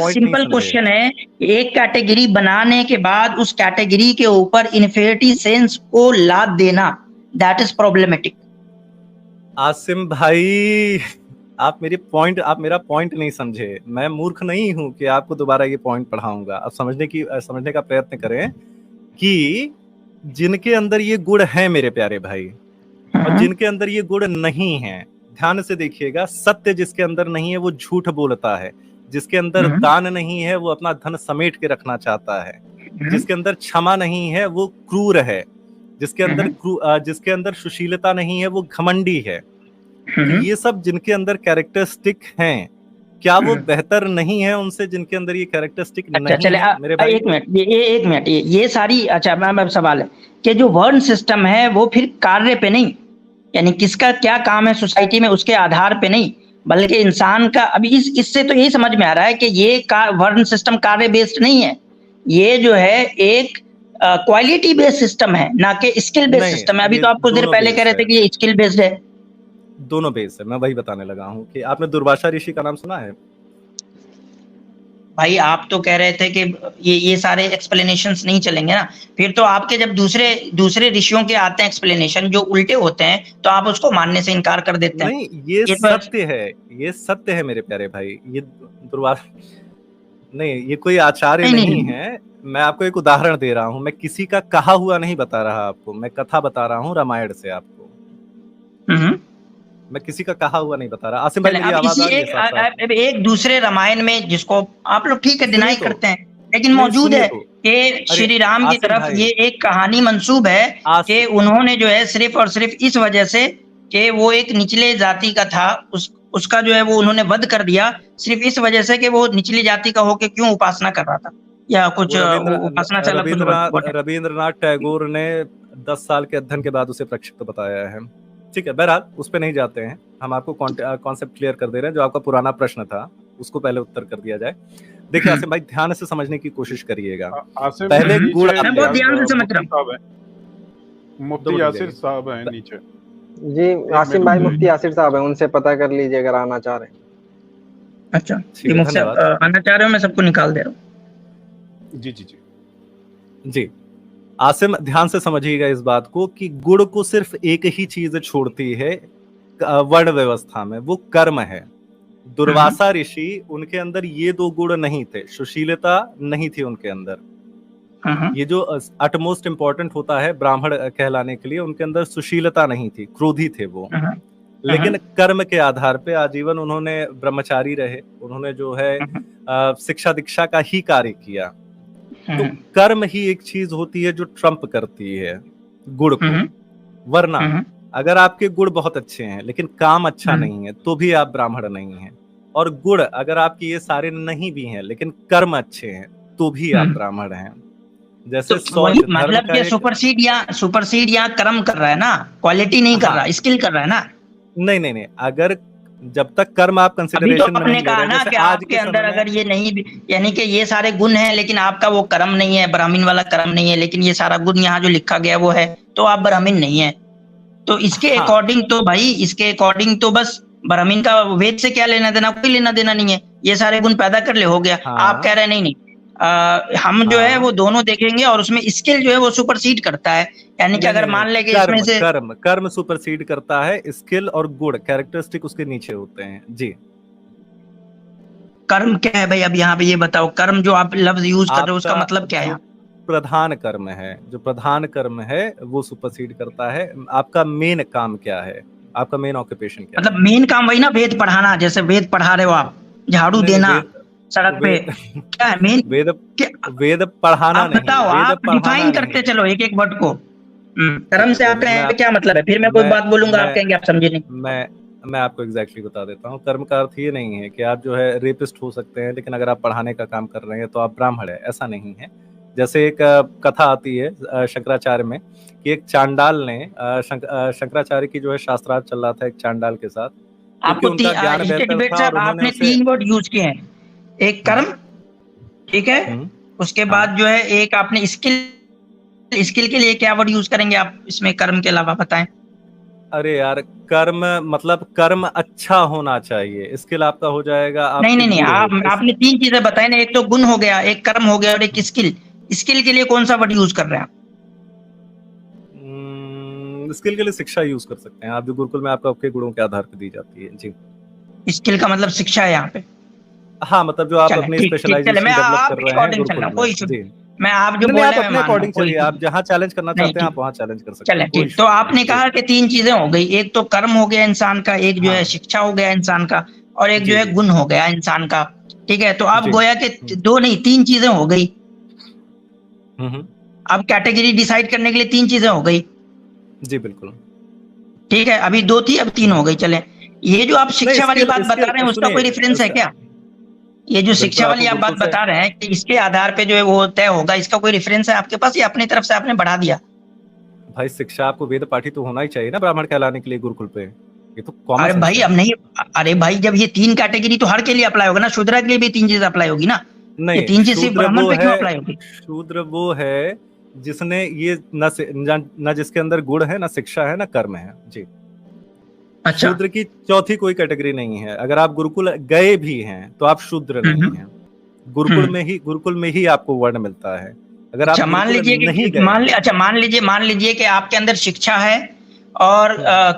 सिंपल क्वेश्चन है, एक कैटेगरी बनाने के बाद उस कैटेगरी के ऊपर इन्फीरियरिटी सेंस को लाद देना, दैट इज प्रॉब्लमेटिक। आसिम भाई, आप मेरा पॉइंट नहीं समझे। मैं मूर्ख नहीं हूं कि आपको दोबारा ये पॉइंट पढ़ाऊंगा। आप समझने का प्रयत्न करें कि जिनके अंदर ये गुण है मेरे प्यारे भाई, और जिनके अंदर ये गुण नहीं है, ध्यान से देखिएगा। सत्य जिसके अंदर नहीं है वो झूठ बोलता है, जिसके अंदर दान नहीं है वो अपना धन समेट के रखना चाहता है, जिसके अंदर क्षमा नहीं है वो क्रूर है, जिसके अंदर सुशीलता नहीं है वो घमंडी है। ये सब जिनके अंदर कैरेक्टरिस्टिक हैं, क्या वो बेहतर नहीं है उनसे जिनके अंदर ये कैरेक्टरिस्टिक नहीं है? मेरे भाई एक मिनट, ये सारी, अच्छा मैं सवाल है कि जो वर्ण सिस्टम है वो फिर कार्य पे नहीं, यानी किसका क्या काम है सोसाइटी में उसके आधार पे नहीं, बल्कि इंसान का। अभी इससे तो यही समझ में आ रहा है कि ये वर्ण सिस्टम कार्य बेस्ड नहीं है, ये जो है एक क्वालिटी बेस्ड सिस्टम है, ना कि स्किल बेस्ड सिस्टम है। अभी तो आप कुछ देर पहले कह रहे थे कि ये स्किल बेस्ड है। दोनों बेस है, मैं वही बताने लगा हूँ कि आपने दुर्वासा ऋषि का नाम सुना है? भाई आप तो कह रहे थे कि ये सारे एक्सप्लेनेशंस नहीं चलेंगे ना, फिर तो आपके जब दूसरे ऋषियों के आते हैं एक्सप्लेनेशन जो उल्टे होते हैं तो आप उसको मानने से इनकार कर देते हैं। नहीं, ये सत्य है मेरे प्यारे भाई। ये दुर्वासा नहीं, ये कोई आचार्य नहीं है। मैं आपको एक उदाहरण दे रहा हूँ। मैं किसी का कहा हुआ नहीं बता रहा आपको, मैं कथा बता रहा हूँ रामायण से आपको। मैं किसी का कहा हुआ नहीं बता रहा। आसिम भाई, मेरी आवाज आ रही है? एक दूसरे रामायण में जिसको आप लोग ठीक है डिनाई करते हैं, लेकिन मौजूद है कि श्री राम की तरफ ये एक कहानी मंसूब है कि उन्होंने जो है सिर्फ और सिर्फ इस वजह से कि वो एक निचले जाति का था, उसका जो है वो उन्होंने वध कर दिया, सिर्फ इस वजह से कि वो निचली जाति का होके क्यों उपासना कर रहा था या कुछ उपासना चला। रविंद्रनाथ टैगोर ने 10 साल के अध्ययन के बाद उसे प्रक्षिप्त बताया है, ठीक है। बहरहाल उस पे नहीं जाते हैं, हम आपको कॉन्सेप्ट क्लियर कर दे रहे हैं। जो आपका पुराना प्रश्न था उसको पहले उत्तर कर दिया जाए। देखिए आसिम भाई, ध्यान से समझने की कोशिश करिएगा। पहले गुण, मैं बहुत ध्यान से समझ रहा हूं। मुफ्ती यासिर साहब हैं नीचे। जी आसिम भाई, मुफ्ती यासिर साहब हैं, उनसे पता कर लीजिए अगर आना चाह रहे हैं। अच्छा, ये मुफ्ती आना चाह रहे हो, मैं सबको निकाल दे रहा हूँ। जी आसिम, ध्यान से समझिएगा इस बात को कि गुण को सिर्फ एक ही चीज छोड़ती है वर्ण व्यवस्था में, वो कर्म है। दुर्वासा ऋषि, उनके अंदर ये 2 गुण नहीं थे, सुशीलता नहीं थी उनके अंदर। ये जो अटमोस्ट इंपॉर्टेंट होता है ब्राह्मण कहलाने के लिए, उनके अंदर सुशीलता नहीं थी, क्रोधी थे वो। लेकिन कर्म के आधार पे आजीवन उन्होंने ब्रह्मचारी रहे, उन्होंने जो है शिक्षा दीक्षा का ही कार्य किया। तो कर्म ही एक चीज होती है जो ट्रम्प करती है गुण को, वरना अगर आपके गुण बहुत अच्छे हैं लेकिन काम अच्छा नहीं है तो भी आप ब्राह्मण नहीं हैं, और गुण अगर आपके ये सारे नहीं भी हैं लेकिन कर्म अच्छे हैं तो भी आप ब्राह्मण हैं। जैसे तो मतलब कि सुपरसीड या कर्म कर रहा है ना, क्वालिटी नहीं कर रहा, स्किल कर रहा है ना। नहीं, अगर जब तक कर्म आप कंसिडरेशन में नहीं ले रहे, ना कि आपके अंदर अगर ये नहीं, यानी कि ये सारे गुण हैं लेकिन आपका वो कर्म नहीं है, ब्राह्मण वाला कर्म नहीं है, लेकिन ये सारा गुण यहाँ जो लिखा गया वो है, तो आप ब्राह्मण नहीं है। तो इसके अकॉर्डिंग तो भाई, इसके अकॉर्डिंग तो बस ब्राह्मण का वेद से क्या लेना देना, कोई लेना देना नहीं है। ये सारे गुण पैदा कर ले, हो गया। आप कह रहे हैं नहीं, हम जो है वो दोनों देखेंगे और उसमें स्किल जो है वो सुपरसीड करता है। यानी कि अगर मान लेंगे इसमें से कर्म सुपरसीड करता है, स्किल और गुण कैरेक्टरिस्टिक उसके नीचे होते हैं। जी, कर्म क्या है भाई? अब यहाँ पे ये बताओ, कर्म जो आप लफ्ज यूज कर रहे हो उसका मतलब क्या है? प्रधान कर्म है, जो प्रधान कर्म है वो सुपरसीड करता है। आपका मेन काम क्या है, आपका मेन ऑक्यूपेशन क्या है? मतलब मेन काम वही ना, वेद पढ़ाना। जैसे वेद पढ़ा रहे हो आप, झाड़ू देना सड़क पे, क्या है मेन? वेद पढ़ाना नहीं, बताओ, आप डिफाइन करते चलो एक एक वर्ड को। कर्म से आपका क्या मतलब है? फिर मैं कोई बात बोलूंगा, आप कहेंगे आप समझे नहीं। मैं आपको एग्जैक्टली बता देता हूँ। कर्म का अर्थ ये नहीं है कि आप जो है रेपिस्ट हो सकते हैं लेकिन अगर आप पढ़ाने का काम कर रहे हैं तो आप ब्राह्मण है, ऐसा नहीं है। जैसे एक कथा आती है शंकराचार्य में कि एक चांडाल ने शंकराचार्य की जो है शास्त्रार्थ चल रहा था एक चांडाल के साथ। आपको आपने 3 वर्ड यूज किए हैं, एक कर्म, ठीक है, उसके बाद जो है एक आपने स्किल के लिए क्या वर्ड यूज करेंगे आप इसमें कर्म के अलावा, बताएं। अरे यार, कर्म मतलब कर्म अच्छा होना चाहिए, स्किल आपका हो जाएगा। नहीं, आपने 3 चीजें बताई ना, एक तो गुण हो गया, एक कर्म हो गया और एक स्किल। स्किल के लिए कौन सा वर्ड यूज कर रहे हैं आप? स्किल के लिए शिक्षा यूज कर सकते हैं आप, जो गुरुकुल में आपके गुणों के आधार पर दी जाती है। जी, स्किल का मतलब शिक्षा है यहाँ पे। हाँ, मतलब जो आप अपनी स्पेशलाइजेशन डेवलप कर रहे हैं, कोई इशू नहीं। मैं आप जो बोल रहे हैं अपने अकॉर्डिंग चलिए, आप जहाँ चैलेंज करना चाहते हैं आप वहाँ चैलेंज कर सकते हैं। चलिए ठीक। तो आपने कहा कि 3 चीजें हो गई, एक तो कर्म हो गया इंसान का, एक जो है शिक्षा हो गया इंसान का, और एक जो है गुण हो गया इंसान का, ठीक है। तो अब गोया के 2 नहीं 3 चीजें हो गई। अब कैटेगरी डिसाइड करने के लिए 3 चीजें हो गई। जी बिल्कुल, ठीक है। अभी 2 थी, अब 3 हो गई। चले, ये जो आप शिक्षा वाली बात बता रहे हैं उसका कोई रेफरेंस है क्या? ये जो शिक्षा वाली आप बात बता रहे हैं कि इसके आधार पे जो है वो तय होगा, इसका कोई रेफरेंस है आपके पास या अपनी तरफ से आपने बढ़ा दिया? भाई शिक्षा आपको वेद पाठी तो होना ही चाहिए ना ब्राह्मण कहलाने के लिए गुरुकुल पे, ये तो कॉमन। अरे भाई अब नहीं, अरे भाई जब ये 3 कैटेगरी तो हर के लिए अप्लाई होगा ना, शूद्र के लिए भी 3 चीजें अप्लाई होगी ना। नहीं, 3 चीज सिर्फ ब्राह्मण पे क्यों अप्लाई होगी? शूद्र वो है जिसने ये न जिसके अंदर गुण है, ना शिक्षा है, ना कर्म है। जी, अच्छा। शूद्र की चौथी कोई कैटेगरी नहीं है। अगर आप गुरुकुल गए भी हैं तो आप शूद्र नहीं हैं। गुरुकुल में ही आपको वर्ण मिलता है। अगर आप मान लीजिए मान लीजिए कि आपके अंदर शिक्षा है और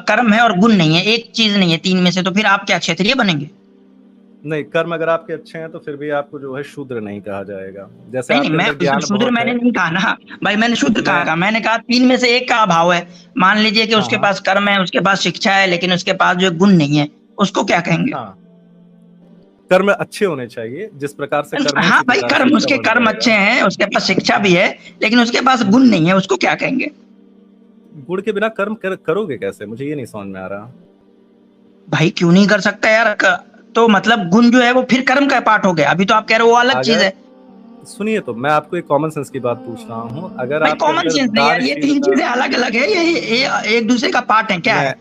कर्म है और गुण नहीं है, एक चीज नहीं है 3 में से, तो फिर आप क्या क्षत्रिय बनेंगे? नहीं, कर्म अगर आपके अच्छे हैं तो फिर भी आपको जो है शूद्र नहीं कहा जाएगा। जैसे नहीं, मैं शूद्र मैंने नहीं कहा ना भाई, मैंने शूद्र कहा, मैंने कहा 3 में से एक का अभाव है। मान लीजिए कि उसके पास कर्म है, उसके पास शिक्षा है, लेकिन उसके पास जो गुण नहीं है, उसको क्या कहेंगे? कर्म अच्छे होने चाहिए जिस प्रकार से कर्म। हाँ भाई, कर्म, उसके कर्म अच्छे हैं, उसके पास शिक्षा भी है, लेकिन उसके पास गुण नहीं है, उसको क्या कहेंगे? गुण के बिना कर्म करोगे कैसे? मुझे ये नहीं समझ में आ रहा भाई। क्यों नहीं कर सकता यार? तो मतलब गुण जो है वो फिर कर्म का पार्ट हो गया। अभी तो आप कह रहे हो वो अलग चीज है। सुनिए, तो मैं आपको एक कॉमन सेंस की बात पूछ रहा हूँ। अगर आप कॉमन सेंस नहीं यार, ये 3 चीजें अलग अलग है, ये एक दूसरे का पार्ट है क्या है?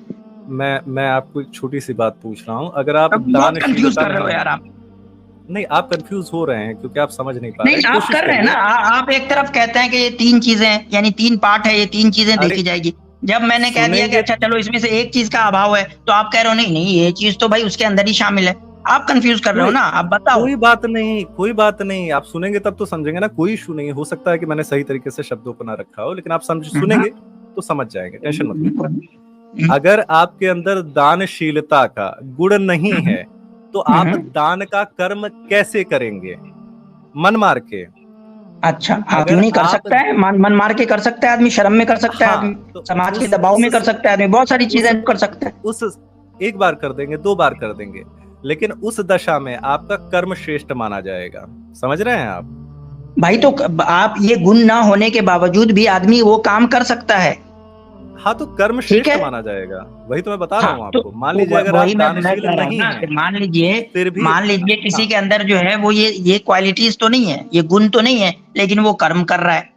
मैं आपको एक छोटी सी बात पूछ रहा हूँ। अगर आप कंफ्यूज कर रहे हो यार आप। नहीं, आप कंफ्यूज हो रहे हैं क्योंकि आप समझ नहीं पा रहे। नहीं, आप कर रहे हैं ना, आप एक तरफ कहते हैं कि ये 3 चीजें हैं, यानी 3 पार्ट है, ये 3 चीजें देखी जाएगी। जब मैंने कह दिया कि अच्छा चलो इसमें से एक चीज का अभाव है, तो आप कह रहे हो नहीं ये चीज तो भाई उसके अंदर ही शामिल है। आप कंफ्यूज कर रहे हो ना, आप बताओ। कोई बात नहीं, आप सुनेंगे तब तो समझेंगे ना, कोई इशू नहीं। हो सकता है कि मैंने सही तरीके से शब्दों को ना रखा हो, लेकिन आप सुनेंगे तो समझ जाएंगे, टेंशन मत लीजिए। अगर आपके अंदर दानशीलता का गुण नहीं है तो आप दान का कर्म कैसे करेंगे? मन मार के। अच्छा, आप नहीं कर सकता है, मन मार के कर सकता है आदमी, शर्म में कर सकता है आदमी, समाज के दबाव में कर सकता है आदमी, बहुत सारी चीजें कर सकता है। उस एक बार कर देंगे, 2 बार कर देंगे, लेकिन उस दशा में आपका कर्म श्रेष्ठ माना जाएगा। समझ रहे हैं आप? भाई तो आप ये गुण ना होने के बावजूद भी आदमी वो काम कर सकता है। हाँ, तो कर्म ठीक श्रेष्ठ है, माना जाएगा, वही तो मैं बता रहा हाँ हूँ तो आपको। मान लीजिए अगर आप वही मैं दानशील कह रहा हूँ नहीं ना है कि मान फिर भी, लीजिए किसी हाँ, के अंदर जो है वो ये क्वालिटीज तो नहीं है, ये गुण तो नहीं है, लेकिन वो कर्म कर रहा है,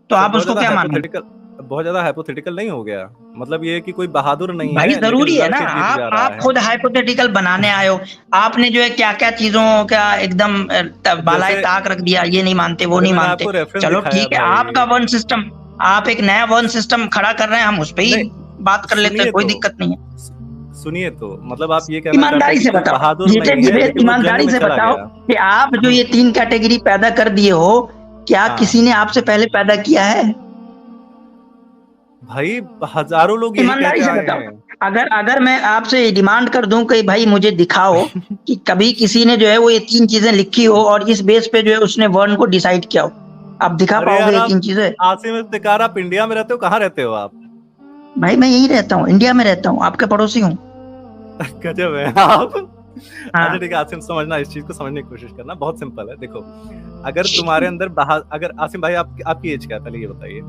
तो सर आप उसको क्या मानेंगे? बहुत ज्यादा हाइपोथेटिकल नहीं हो गया? मतलब ये है कि कोई बहादुर नहीं भाई है लेकिन जरूरी है लड़ ना, के जीत जा रहा आप है। खुद हाइपोथेटिकल बनाने आए हो। आपने जो है क्या क्या चीजों का एकदम बालाए जैसे, ताक रख दिया, ये नहीं मानते वो अरे नहीं मैंने मानते। आपको रेफरेंस चलो दिखाया ठीक है, भाई। आपका वन सिस्टम, आप एक नया वन सिस्टम खड़ा कर रहे हैं, हम उस पर ही नहीं, बात कर लेते हैं, सुनिए कोई तो, दिक्कत नहीं है। सुनिए तो, मतलब आप ये कहना चाहते ईमानदारी हैं कि से कोई बताओ, बहादुर जीते नहीं जी है वेद लेकिन वो जंग ईमानदारी में से चला बताओ गया। कि आप जो ये 3 कैटेगरी पैदा कर दिए हो, क्या हाँ किसी ने आपसे पहले पैदा किया है? भाई, हजारों लोग यही ईमानदारी कहते से आए बताओ। हैं। अगर मैं आपसे डिमांड कर दूं कि भाई मुझे दिखाओ कि कभी किसी ने जो है वो ये 3 चीजें लिखी हो और इस बेस पे जो है उसने वर्ण को डिसाइड किया हो, आप दिखा अरे पाओगे यार, ये आप 3 चीजें? आसिम इफ्तिकार, आप इंडिया में रहते हो? कहाँ रहते हो आप? भाई मैं यही रहता हूँ, इंडिया में रहता हूँ, आपका पड़ोसी हूँ। गजब है आप। हाँ। अच्छा ठीक है आसिम, समझना, इस चीज को समझने की कोशिश करना, बहुत सिंपल है। देखो, अगर तुम्हारे अंदर अगर आसिम भाई, आपकी एज क्या है पहले ये बताइए?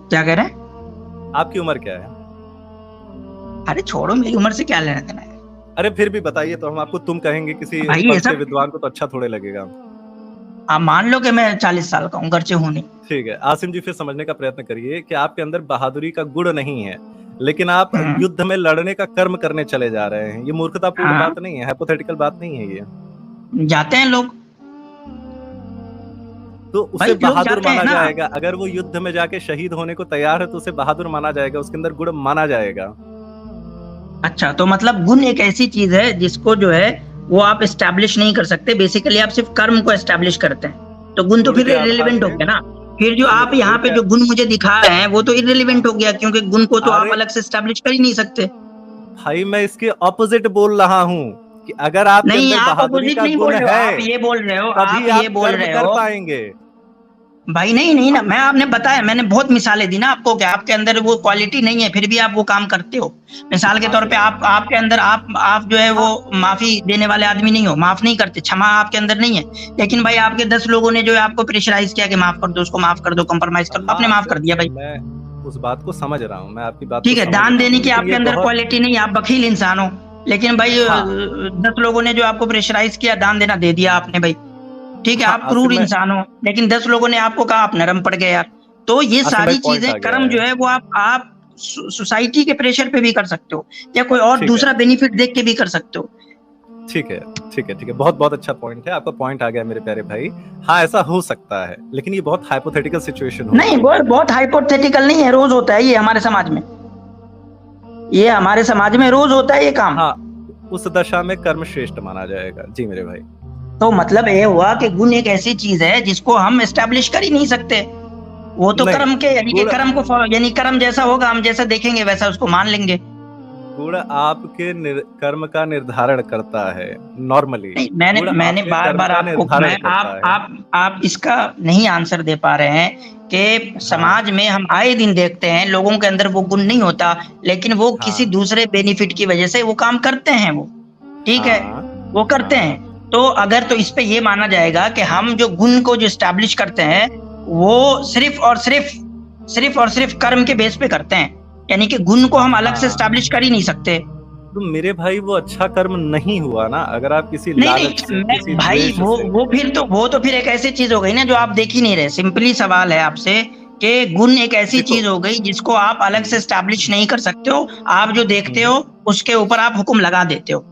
क्या कह रहे हैं? आपकी उम्र क्या है? अरे छोड़ो, मेरी उम्र से क्या लेना देना है। अरे फिर भी बताइए तो, हम आपको तुम कहेंगे, किसी भाई ये पढ़ते सब विद्वान को तो अच्छा थोड़े लगेगा। आप मान लो कि मैं 40 साल का हूँ, घर से हूँ नहीं। ठीक है आसिम जी, फिर समझने का प्रयत्न करिए कि आपके अंदर बहादुरी का गुण नहीं है, लेकिन आप युद्ध में लड़ने का कर्म करने चले जा रहे हैं। ये मूर्खतापूर्ण हाँ। बात नहीं है, हाइपोथेटिकल बात नहीं है ये। जाते हैं लोग, तो भाई उसे लोग बहादुर जाते हैं माना ना। जाएगा। अगर वो युद्ध में जाके शहीद होने को तैयार है तो उसे बहादुर माना जाएगा, उसके अंदर गुण माना जाएगा। अच्छा, तो मतलब गुण एक ऐसी चीज है जिसको जो है वो आप एस्टैब्लिश नहीं कर सकते, बेसिकली आप सिर्फ कर्म को एस्टैब्लिश करते हैं, तो गुण तो गुण फिर के आधार इररिलेवेंट हो पे, गया ना। फिर जो आप यहाँ पे जो गुण मुझे दिखा रहे हैं वो तो इररिलेवेंट हो गया, क्योंकि गुण को तो आप अरे अलग से एस्टैब्लिश कर ही नहीं सकते। भाई, मैं इसके ऑपोजिट बोल रहा हूँ कि अगर आपके नहीं, अंदर आप बहादुरी अपोजिट का नहीं गुण बोल रहे हो, है आप ये बोल रहे हो, तभी आप ये आप बोल कर्म रहे कर हो। पाएंगे। भाई नहीं ना, मैं आपने बताया, मैंने बहुत मिसालें दी ना आपको कि आपके अंदर वो क्वालिटी नहीं है, फिर भी आप वो काम करते हो। मिसाल के तौर पे आपके अंदर आप जो है वो माफी देने वाले आदमी नहीं हो, माफ नहीं करते, क्षमा आपके अंदर नहीं है। लेकिन भाई आपके 10 लोगों ने जो है आपको प्रेशराइज किया कि माफ कर दो, उसको माफ कर दो, कंप्रोमाइज कर दो, आपने माफ कर दिया भाई। मैं उस बात को समझ रहा हूँ, मैं आपकी बात ठीक को है, समझ दान रहा देने हूँ, की लेकिन आपके ये अंदर बहुत, क्वालिटी नहीं है, आप बखील इंसान हो। लेकिन भाई हाँ 10 लोगों ने जो आपको प्रेशराइज किया, दान देना दे दिया आपने भाई, ठीक है, हाँ, आप क्रूर इंसान हो, लेकिन 10 लोगों ने आपको कहा, आप नरम पड़ गए यार। तो ये आसिम सारी भाई पॉइंट चीजें आ गया कर्म जो है वो आप सोसाइटी के प्रेशर पे भी कर सकते हो, या कोई और ठीक दूसरा है, बेनिफिट देख के भी कर सकते हो। ठीक है, ठीक है, ठीक है, बहुत बहुत अच्छा पॉइंट है आपका, पॉइंट आ गया मेरे प्यारे भाई। हाँ, ऐसा हो सकता है, लेकिन ये बहुत हाइपोथेटिकल सिचुएशन हो नहीं, वो बहुत हाइपोथेटिकल नहीं है, रोज होता है ये हमारे समाज में, ये हमारे समाज में रोज होता है ये काम। हाँ, उस दशा में कर्म श्रेष्ठ माना जाएगा। जी मेरे भाई, तो मतलब ये हुआ कि गुण एक ऐसी चीज है जिसको हम एस्टेब्लिश कर ही नहीं सकते, वो तो नहीं, कर्म के, यानी कि गुण, कर्म को, यानी कर्म जैसा होगा, हम जैसा देखेंगे वैसा उसको मान लेंगे। गुण आपके कर्म का निर्धारण करता है नॉर्मली। नहीं, मैंने बार बार आपको, आप इसका नहीं आंसर दे पा रहे हैं कि समाज में हम आए दिन देखते हैं लोगों के अंदर वो गुण नहीं होता, लेकिन वो किसी दूसरे बेनिफिट की वजह से वो काम करते हैं, वो ठीक है, वो करते हैं। तो अगर तो इस पे ये माना जाएगा कि हम जो गुण को जो एस्टैब्लिश करते हैं वो सिर्फ और सिर्फ कर्म के बेस पे करते हैं, यानी कि गुण को हम अलग से एस्टैब्लिश कर ही नहीं सकते। तो मेरे भाई वो अच्छा कर्म नहीं हुआ ना, अगर आप किसी लालच से, किसी भाई वो तो फिर एक ऐसी चीज हो गई ना जो आप देख ही नहीं रहे। सिंपली सवाल है आपसे कि गुण एक ऐसी चीज हो गई जिसको आप अलग से एस्टैब्लिश नहीं कर सकते हो, आप जो देखते हो उसके ऊपर आप हुक्म लगा देते हो,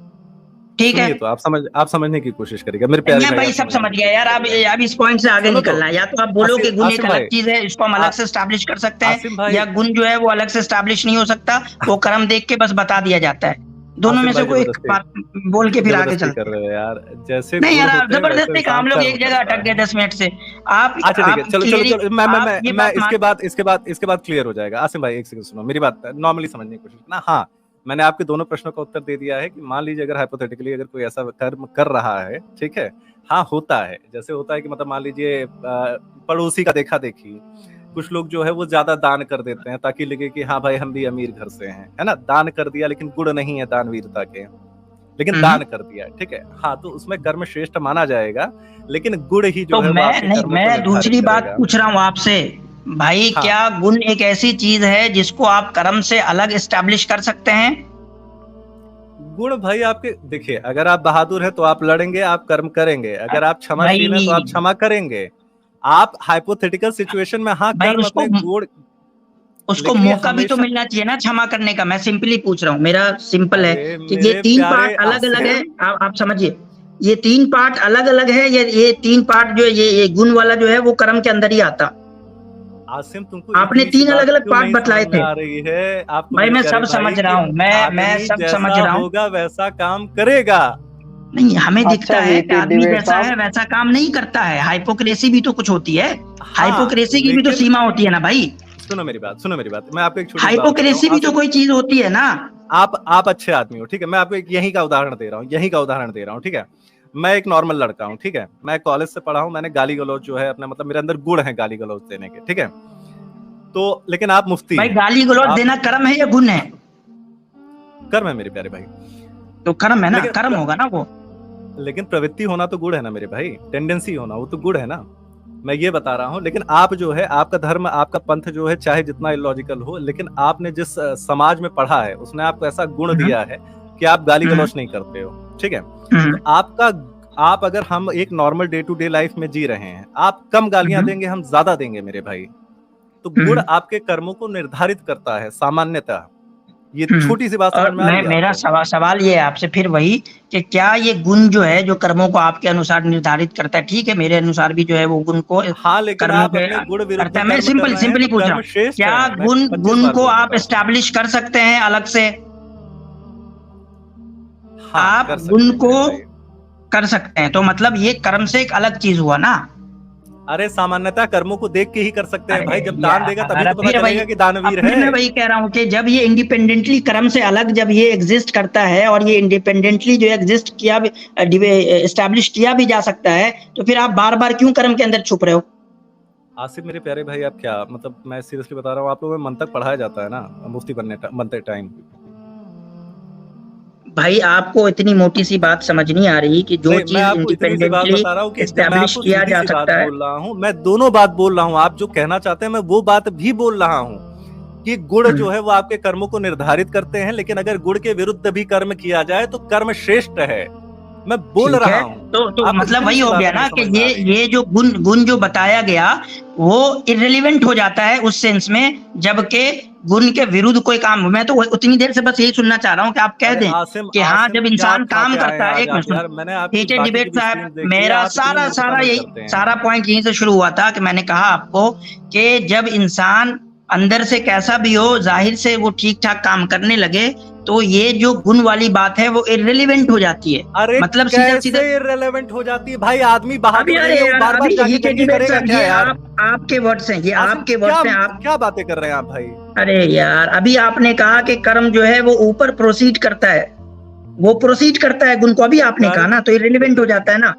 ठीक है। तो आप समझने की कोशिश करिएगा मेरे प्यारे भाई, सब समझ गया यार। अब इस पॉइंट से आगे निकलना है, या तो आप बोलो कि गुण एक अलग चीज है, इसको हम अलग से एस्टैब्लिश कर सकते हैं, या गुण जो है वो अलग से एस्टैब्लिश नहीं हो सकता, वो कर्म देख के बस बता दिया जाता है। दोनों में से कोई एक बात बोल के फिर आगे चलते कर रहे हो यार, जैसे नहीं यार, जबरदस्ती का हम लोग एक जगह अटक गए 10 मिनट से। आप अच्छा ठीक है, चलो मैं इसके बाद क्लियर हो जाएगा। आसिम भाई एक सेकंड सुनो, मेरी बात नॉर्मली समझने की कोशिश करना। हाँ, मैंने आपके दोनों प्रश्नों का उत्तर दे दिया है कि मान लीजिए अगर हाइपोथेटिकली अगर कोई ऐसा कर्म कर रहा है, ठीक है, हाँ होता है, जैसे होता है कि मतलब मान लीजिए पड़ोसी का देखा देखी, कुछ लोग जो है वो ज्यादा दान कर देते हैं ताकि लगे कि हाँ भाई हम भी अमीर घर से हैं, है ना, दान कर दिया लेकिन गुण नहीं है दानवीरता के, लेकिन दान कर दिया, ठीक है, हाँ, तो उसमें कर्म श्रेष्ठ माना जाएगा, लेकिन गुण ही जो तो है वो आपके कर्मों को मैं निर्धारित दूसरी बात करेगा। पूछ रहा हूँ आपसे भाई, हाँ। क्या गुण एक ऐसी चीज है जिसको आप कर्म से अलग एस्टैब्लिश कर सकते हैं? गुण भाई आपके देखिए, अगर आप बहादुर है तो आप लड़ेंगे, आप कर्म करेंगे, अगर आप क्षमाशील है तो आप क्षमा करेंगे। आप हाइपोथेटिकल सिचुएशन में हाँ भाई कर्म अपने गुण, उसको मौका भी तो मिलना चाहिए ना क्षमा करने का। मैं सिंपली पूछ रहा हूँ, मेरा सिंपल है कि ये 3 पार्ट अलग अलग है, आप समझिए, ये 3 पार्ट अलग अलग है, ये 3 पार्ट जो ये गुण वाला जो है वो कर्म के अंदर ही आता। आसिम, तुमको आपने 3 अलग अलग पार्ट बतलाए थे। आ रही है आपको भाई मैं सब समझ रहा हूँ, मैं सब समझ रहा हूँ, होगा वैसा काम करेगा। नहीं, हमें दिखता है कि आदमी डिबेट जैसा है वैसा काम नहीं करता है। हाइपोक्रेसी भी तो कुछ होती है, हाइपोक्रेसी की भी तो सीमा होती है ना भाई। सुनो मेरी बात, मैं आपको एक छोटी हाइपोक्रेसी भी तो कोई चीज होती है ना। आप अच्छे आदमी हो, ठीक है, मैं आपको एक यही का उदाहरण दे रहा हूँ, ठीक है। मैं एक नॉर्मल लड़का हूँ, ठीक है, मैं कॉलेज से पढ़ा हूँ, मैंने गाली गलौज जो है अपना, मतलब मेरे अंदर गुण है गाली गलौज देने के, ठीक है। तो लेकिन आप मुफ्ती भाई, गाली गलौज देना कर्म है या गुण है? कर्म है मेरे प्यारे भाई। तो कर्म है ना, कर्म होगा ना वो। लेकिन प्रवृत्ति होना तो गुण है ना मेरे भाई, टेंडेंसी होना वो तो गुण है ना। मैं ये बता रहा हूँ, लेकिन आप जो है, आपका धर्म, आपका पंथ जो है, चाहे जितना इलॉजिकल हो, लेकिन आपने जिस समाज में पढ़ा है उसने आपको ऐसा गुण दिया है कि आप गाली गलौज नहीं करते हो, ठीक है। तो आप अगर हम एक normal day to day life में जी रहे हैं, आप कम गालियां देंगे, हम ज्यादा देंगे मेरे भाई। तो गुण आपके कर्मों को निर्धारित करता है सामान्यतः। ये छोटी सी बात समझ में आ रही है? मेरा सवाल ये है आपसे फिर वही कि क्या ये गुण जो है जो कर्मों को आपके अनुसार निर्धारित करता है, ठीक है, मेरे अनुसार भी जो है वो गुण को कर्मों के करता है। मैं सिंपली पूछ रहा हूँ, क्या गुण को आप एस्टैब्लिश कर सकते हैं अलग से? आप गुण को कर सकते हैं, तो मतलब ये कर्म से एक अलग चीज हुआ ना। अरे सामान्यतः कर्मों को देख के ही कर सकते हैं भाई, जब दान देगा तभी तो पता चलेगा कि दानवीर है। मैं वही कह रहा हूँ कि जब ये इंडिपेंडेंटली कर्म से अलग जब ये एग्जिस्ट करता है और ये इंडिपेंडेंटली जो एग्जिस्ट किया भी, एस्टैब्लिश किया भी जा सकता है, तो फिर आप बार बार क्यों कर्म के अंदर छुप रहे हो? आसिफ मेरे प्यारे भाई, आप क्या मतलब, मैं सीरियसली बता रहा हूँ, आप लोगों में मंतक पढ़ाया जाता है ना मुफ्ती बनते टाइम। भाई आपको इतनी मोटी सी बात समझ नहीं आ रही कि जो चीज इंडिपेंडेंटली एस्टैब्लिश किया जा सकता है। बोल रहा हूँ मैं, दोनों बात बोल रहा हूँ, आप जो कहना चाहते हैं मैं वो बात भी बोल रहा हूँ कि गुण जो है वो आपके कर्मों को निर्धारित करते हैं, लेकिन अगर गुण के विरुद्ध भी कर्म किया जाए तो कर्म श्रेष्ठ है। मैं बोल रहा हूँ तो मतलब वही हो गया ना कि ये जो गुण जो बताया गया वो इररिलेवेंट हो जाता है उस सेंस में, जबकि गुण के विरुद्ध कोई काम। मैं तो उतनी देर से बस यही सुनना चाह रहा हूँ कि आप कह दें कि हाँ, जब इंसान काम करता है। एक मिनट डिबेट साहब, मेरा सारा पॉइंट यहीं से शुरू हुआ था कि मैंने कहा आपको कि जब इंसान अंदर से कैसा भी हो, जाहिर से वो ठीक ठाक काम करने लगे, तो ये जो गुण वाली बात है वो इररिलेवेंट हो जाती है। अरे मतलब सीधा इररिलेवेंट हो जाती है भाई, आदमी बाहर आपके वर्ड्स हैं, ये आपके वर्ड्स हैं। आप क्या बातें कर रहे हैं आप भाई? अरे यार, अभी आपने कहा कि कर्म जो है वो ऊपर प्रोसीड करता है, वो प्रोसीड करता है गुण को, अभी आपने कहा ना, तो इररिलेवेंट हो जाता है ना।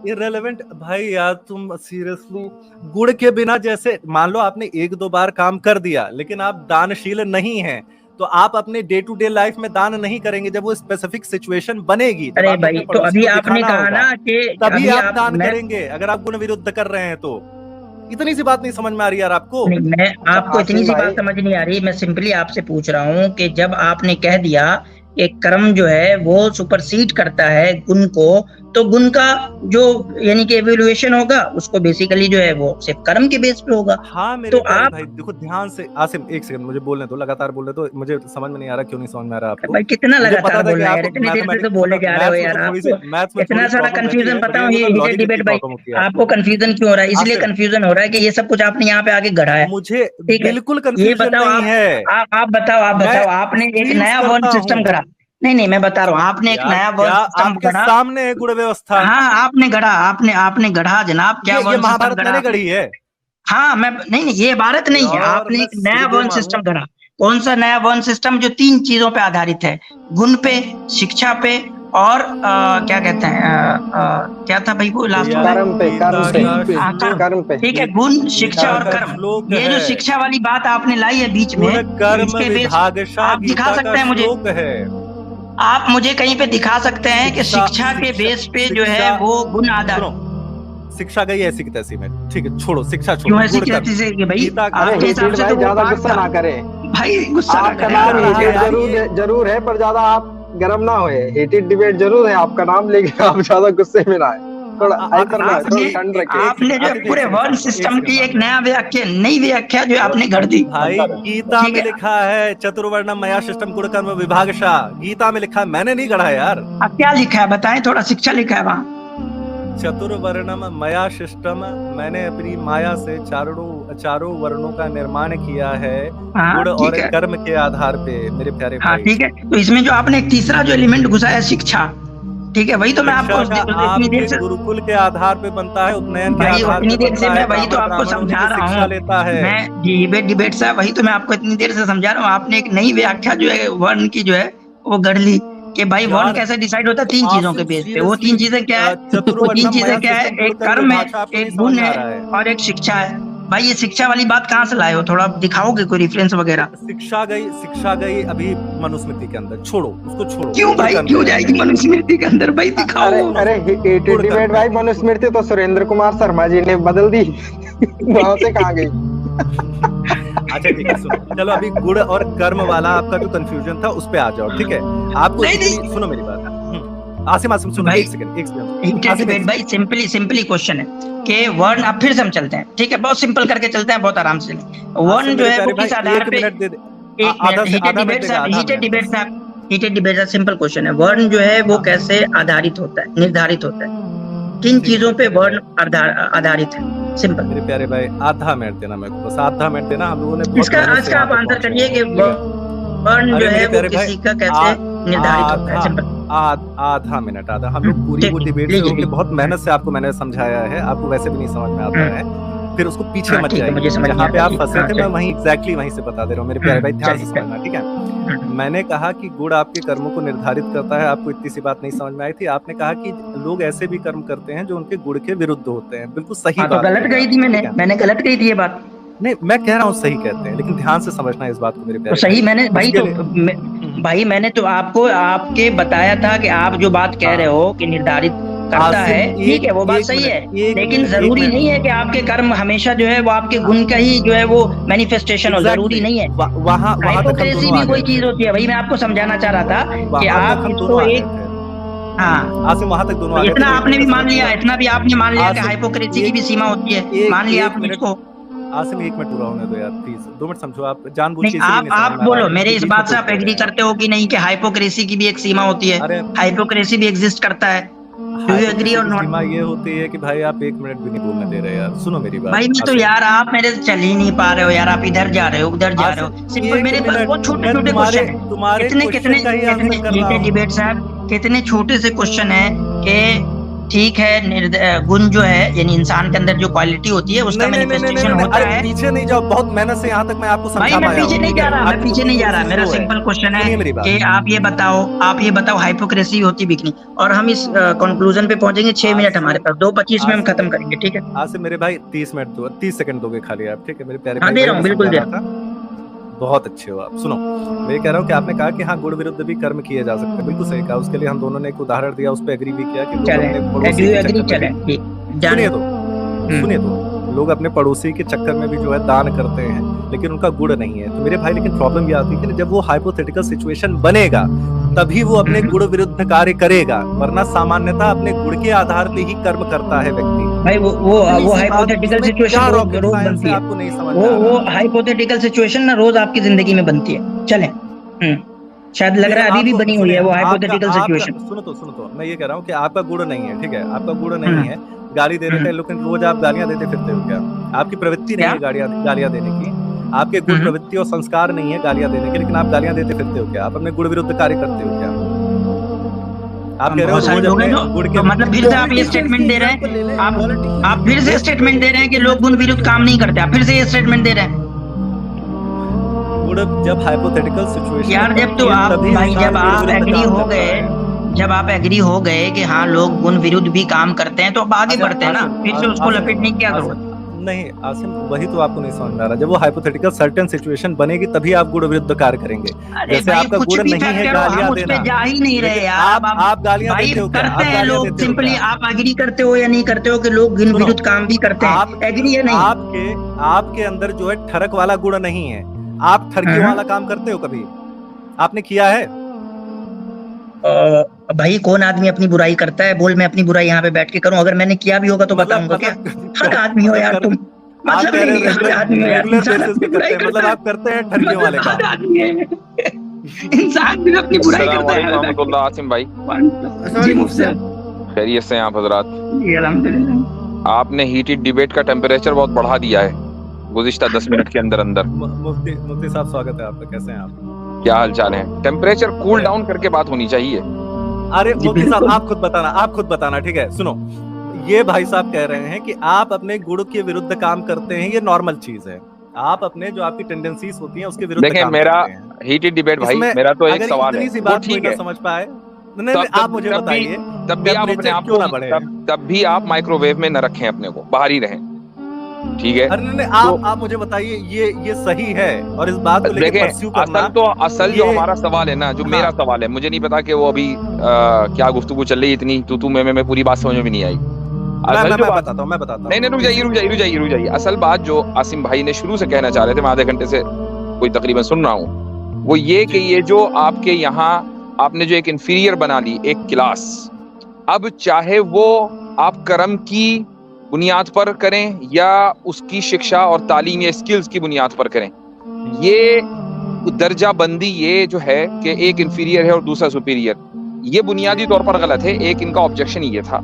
इररिलेवेंट भाई यार, तुम सीरियसली गुण के बिना, जैसे मान लो आपने 1-2 बार काम कर दिया, लेकिन आप दानशील नहीं हैं, तो आप अपने डे टू डे लाइफ में दान नहीं करेंगे। जब वो स्पेसिफिक सिचुएशन बनेगी, अरे भाई, तो अभी आपने कहा ना कि तभी आप दान करेंगे, अगर आप गुण विरुद्ध कर रहे हैं तो। इतनी सी बात नहीं समझ में आ रही यार आपको? नहीं, मैं आपको इतनी सी बात समझ नहीं आ रही। मैं सिंपली आपसे पूछ रहा हूँ कि जब आपने कह दिया कि कर्म जो है वो सुपरसीड करता है गुण को, तो गुण का जो यानी कि एवेल्युएशन होगा उसको बेसिकली जो है वो सिर्फ कर्म के बेस पे होगा। हाँ मेरे तो आप भाई देखो ध्यान से, आसिम एक सेकंड मुझे बोलने दो, लगातार बोल रहे तो मुझे समझ में नहीं आ रहा, क्यों नहीं समझ में आ रहा आपको? भाई कितना लगातार बोल रहे हैं, इतनी देर से तो बोले जा रहे हो यार, आपको इतना सारा कंफ्यूजन। पता हूँ ये डिबेट भाई आपको कंफ्यूजन क्यों हो रहा है, इसलिए कंफ्यूजन हो रहा है कि ये सब कुछ आपने यहाँ पे आके गढ़ा है। मुझे बिल्कुल कंफ्यूजन नहीं है। आप बताओ, आपने एक नया वर्ण सिस्टम गढ़ा। नहीं, मैं बता रहा हूँ, आपने एक नया वर्ण सिस्टम गढ़ा। सामने है गुण व्यवस्था। हाँ, आपने गढ़ा, आपने गढ़ा जनाब। क्या वर्ण महाभारत मैंने गढ़ी है? हाँ, मैं नहीं, ये भारत नहीं है, आपने एक नया वर्ण सिस्टम गढ़ा। कौन सा नया वर्ण सिस्टम? जो 3 चीजों पे आधारित है, गुण पे, शिक्षा पे और क्या कहते हैं, क्या था भाई वो लास्ट कर्म पे। ठीक है, गुण, शिक्षा और कर्म। ये जो शिक्षा वाली बात आपने लाई है बीच में, इसके बेस आप दिखा सकते हैं मुझे? आप मुझे कहीं पे दिखा सकते हैं कि शिक्षा के बेस पे जो है वो गुण आधार शिक्षा गई ऐसी की तैसी में, ठीक है, छोड़ो शिक्षा छोड़ो। क्यों ऐसी की तैसी से कि भाई आपके हिसाब से तो ज्यादा गुस्सा ना करें भाई, गुस्सा ना आपका नाम जरूर है पर ज्यादा आप गर्म ना होए। हीटेड डिबेट जरूर है आपका नाम, लेकिन आप ज्यादा गुस्से में ना आए, थोड़ा हाइपर ना, थोड़ा ठंड रखें। आपने जो पूरे वर्ण सिस्टम की एक नई व्याख्या जो आपने कर दी भाई। गीता में लिखा है चतुर्वर्णम मया शिष्टम गुणकर्म विभागशः, गीता में लिखा है, मैंने नहीं गढ़ा यार। अब क्या लिखा है बताएं, थोड़ा शिक्षा लिखा है वहाँ। चतुर्वर्णम मया शिष्टम, मैंने अपनी माया से चारों वर्णों का निर्माण किया है गुण और कर्म के आधार पे मेरे प्यारे भाई। ठीक है, तो इसमें जो आपने एक तीसरा जो एलिमेंट घुसाया शिक्षा, ठीक है, वही तो मैं आपको इतनी देर से गुरुकुल के आधार पे बनता है, उपनयन के आधार पे इतनी देर से मैं वही तो आपको समझा रहा हूँ, लेता है मैं डिबेट साहब, वही तो मैं आपको इतनी देर से समझा रहा हूँ। आपने एक नई व्याख्या जो है वर्ण की जो है वो गढ़ ली कि भाई वर्ण कैसे डिसाइड होता है, 3 चीजों के बेस पे। वो 3 चीजें क्या है? वो 3 चीजें क्या है? एक कर्म है, एक गुण है और एक शिक्षा है। भाई ये शिक्षा वाली बात कहाँ से लाए हो? थोड़ा दिखाओगे कोई रेफरेंस वगैरह? शिक्षा गई अभी मनुस्मृति के अंदर, छोड़ो उसको, छोड़ो। क्यों भाई, क्यों जाएगी मनुस्मृति के अंदर भाई? दिखाओ। अरे डिबेट भाई, मनुस्मृति तो सुरेंद्र कुमार शर्मा जी ने बदल दी, वहां से कहाँ गई? अच्छा ठीक है, सुनो, चलो अभी गुण और कर्म वाला आपका जो कंफ्यूजन था उस पे आ जाओ, ठीक है? आपको सुनो मेरी बात, आसिम सुनो, एक सेकंड भाई, सिंपली क्वेश्चन है कि वर्ण, अब फिर से हम चलते हैं, ठीक है, बहुत सिंपल करके चलते हैं, बहुत आराम से। वर्ण जो है वो किस आधार पे, हीटेड डिबेट साहब सिंपल क्वेश्चन है, वर्ण जो है वो कैसे आधारित होता है, निर्धारित होता है, किन चीजों पे वर्ण आधारित है? सिंपल। मेरे प्यारे भाई, आधा मिनट देना मेरे को, बस आधा मिनट देना। हम लोगों ने इसका आज का आप आंसर करिए कि वर्ण जो है वो किसी का कैसे निर्धारित होता है? सिंपल। आधा मिनट, हम लोग पूरी वो डिबेट से होके बहुत मेहनत से आपको मैंने समझाया है, आपको वैसे भी नहीं समझ में आता है, फिर उसको पीछे मत जाइए, जहाँ पे आप फंसे थे मैं वहीं एग्जैक्टली वहीं से बता दे रहा हूँ। मेरे प्यारे भाई ध्यान से समझना, ठीक है? मैंने कहा कि गुण आपके कर्मों को निर्धारित करता है, आपको इतनी सी बात नहीं समझ में आई थी। आपने कहा कि लोग ऐसे भी कर्म करते हैं जो उनके गुण के विरुद्ध होते हैं, बिल्कुल सही बात। तो गलत कही थी मैंने गलत कही थी ये बात? नहीं, मैं कह रहा हूँ सही कहते हैं, लेकिन ध्यान से समझना इस बात को मेरे प्यारे। तो सही मैंने भाई मैंने तो आपको आपके बताया था कि आप जो बात कह रहे हो कि निर्धारित करता है, ठीक है, वो बात सही है, लेकिन जरूरी नहीं है कि आपके कर्म हमेशा जो है वो आपके गुण का ही जो है वो मैनिफेस्टेशन हो, जरूरी नहीं है। हाइपोक्रेसी भी कोई चीज होती है, वही मैं आपको समझाना चाह रहा था कि आप इसको एक, हाँ, वहां तक दोनों इतना आपने भी मान लिया, इतना भी आपने मान लिया कि हाइपोक्रेसी की भी सीमा होती है, मान लिया आपने इसको। आसिम 1 मिनट पूरा होने दो यार प्लीज, 2 मिनट समझो, आप जानबूझ के आप बोलो, मेरे इस बात से आप एग्री करते हो कि नहीं कि हाइपोक्रेसी की भी एक सीमा होती है, हाइपोक्रेसी भी एग्जिस्ट करता है? डू यू एग्री और नॉट? सीमा ये होती है कि भाई आप 1 मिनट भी नहीं बोलने दे रहे यार, सुनो मेरी बात भाई। मैं तो यार, आप मेरे से चल ही नहीं पा रहे हो यार, आप इधर जा रहे हो उधर जा रहे हो। सिंपल मेरे पास बहुत छोटे क्वेश्चन है, कितने डिबेट साहब, कितने छोटे से क्वेश्चन है कि ठीक है, गुण जो है यानी इंसान के अंदर जो क्वालिटी होती है उसका मैनिफेस्टेशन होता है। पीछे नहीं जाओ, बहुत मेहनत से यहाँ तक मैं आपको समझा पाया। मैं पीछे नहीं जा रहा, मेरा सिंपल क्वेश्चन है कि आप ये बताओ हाइपोक्रेसी होती भी नहीं, और हम इस कंक्लूजन पे पहुंचेंगे। 6 मिनट हमारे पास, 2:25 में हम खत्म करेंगे, ठीक है? आज से मेरे भाई 30 मिनट दो, 30 सेकंड दोगे खाली आप, ठीक है मेरे प्यारे? हाँ, दे रहा हूँ, बिल्कुल दे रहा हूँ। बहुत अच्छे हो आप। सुनो, मैं कह रहा हूँ कि आपने कहा कि हाँ गुण विरुद्ध भी कर्म किए जा सकते हैं, बिल्कुल सही कहा। उसके लिए हम दोनों ने एक उदाहरण दिया, उस पर एग्री भी किया कि सुनिए तो लोग अपने पड़ोसी के चक्कर में भी जो है दान करते हैं, लेकिन उनका गुण नहीं है। तो मेरे भाई, लेकिन प्रॉब्लम ये आती है कि जब वो हाइपोथेटिकल सिचुएशन बनेगा तभी वो अपने गुण विरुद्ध कार्य करेगा, वरना सामान्यतः अपने गुण के आधार पे ही कर्म करता है व्यक्ति। भाई वो हाइपोथेटिकल सिचुएशन रोज बनती है, आपको नहीं समझ वो हाइपोथेटिकल सिचुएशन ना रोज आपकी जिंदगी में बनती है। चलें, शायद लग रहा है अभी भी बनी हुई है वो हाइपोथेटिकल सिचुएशन। सुनो तो मैं ये कह रहा हूँ कि आपका गुण नहीं है, ठीक है? आपका गुण नहीं है, गाली दे रहे थे, लेकिन रोज आप गालियां देते फिरते हो क्या? आपकी प्रवृत्ति नहीं है गालियां देने की, आपके गुण प्रवृत्ति और संस्कार नहीं है गालियां देने के, लेकिन आप गालियां देते फिरते हो क्या? आप अपने गुण विरुद्ध कार्य करते हो क्या? आप कह रहे हो रोज अपने गुण के, मतलब फिर से आप ये स्टेटमेंट दे रहे हैं, आप फिर से स्टेटमेंट दे रहे हैं कि लोग गुण विरुद्ध काम नहीं करते, आप फिर से ये स्टेटमेंट दे रहे हैं। जब हाइपोथेटिकल सिचुएशन यार, जब तो आप भाई, जब आप एग्री हो गए कि हाँ लोग गुण विरुद्ध भी काम करते हैं, तो अब आगे बढ़ते हैं ना, फिर से उसको लपेटने की क्या जरूरत? नहीं आसिम, वही तो आपको नहीं समझ में आ रहा। जब वो हाइपोथेटिकल सर्टेन सिचुएशन बनेगी तभी आप गुण विरुद्ध कार्य करेंगे। जैसे आपका गुण नहीं है गालियां देना, जा ही नहीं रहे यार। आप गालियां देते हो क्या? करते हैं लोग, सिंपली आप एग्री करते हो या नहीं करते हो कि लोग गुण विरुद्ध काम भी करते हैं, एग्री है नहीं? आपके अंदर जो है ठरक वाला गुण नहीं है। आप ठरकी वाला काम करते हो कभी? आपने किया है? भाई कौन आदमी अपनी बुराई करता है? बोल मैं अपनी बुराई यहाँ पे बैठ के करूं? अगर मैंने किया भी होगा तो बताऊंगा क्या? हर आदमी हो यार तुम, मतलब हर आदमी हो यार, मतलब आप करते हैं ठरकी वाले काम। हर आदमी है, इंसान भी अपनी बुराई करता है। रहमतुल्लाह आसिम भाई, जी मुफ्ती खैरियत से हैं आप हजरात? जी अल्हम्दुलिल्लाह। आपने हीटेड डिबेट का टेम्परेचर बहुत बढ़ा दिया है गुज़िश्ता 10 मिनट के अंदर अंदर। मुफ्ती साहब स्वागत है आपका, कैसे हैं आप? क्या हाल चाल है? टेम्परेचर कूल डाउन करके बात होनी चाहिए। अरे मुफ्ती साहब आप खुद बताना, ठीक है? सुनो, ये भाई साहब कह रहे हैं कि आप अपने गुण के विरुद्ध काम करते हैं, ये नॉर्मल चीज है। आप अपने जो आपकी टेंडेंसीज होती हैं उसके विरुद्ध देखें, मेरा हीटेड डिबेट भाई, मेरा तो एक सवाल है, वो ठीक है, समझ पाए नहीं, आप मुझे बताइए। तब भी आप अपने आप को, तब भी आप माइक्रोवेव में न रखें अपने को, बाहर ही रहें, ठीक है? अरे नहीं, आप मुझे बताइए ये सही है और इस बात को लेकर परस्यू करना। असल जो हमारा सवाल है ना, जो मेरा सवाल है, मुझे नहीं पता कि वो अभी क्या गुफ्तगू चल रही है, इतनी तू मैं पूरी बात समझ में भी नहीं आई। मैं बताता हूँ। नहीं, रुक जाइए। असल बात जो आसिम भाई ने शुरू से कहना चाह रहे थे, मैं आधे घंटे से कोई तकरीबन सुन रहा हूँ, वो ये कि ये जो आपके यहाँ आपने जो एक इंफीरियर बना ली, एक क्लास, अब चाहे वो आप कर्म की बुनियाद पर करें या उसकी शिक्षा और तालीम या स्किल्स की बुनियाद पर करें, ये दर्जा बंदी ये जो है कि एक इंफीरियर है और दूसरा सुपीरियर, ये बुनियादी तौर पर गलत है। एक इनका ऑब्जेक्शन ये था।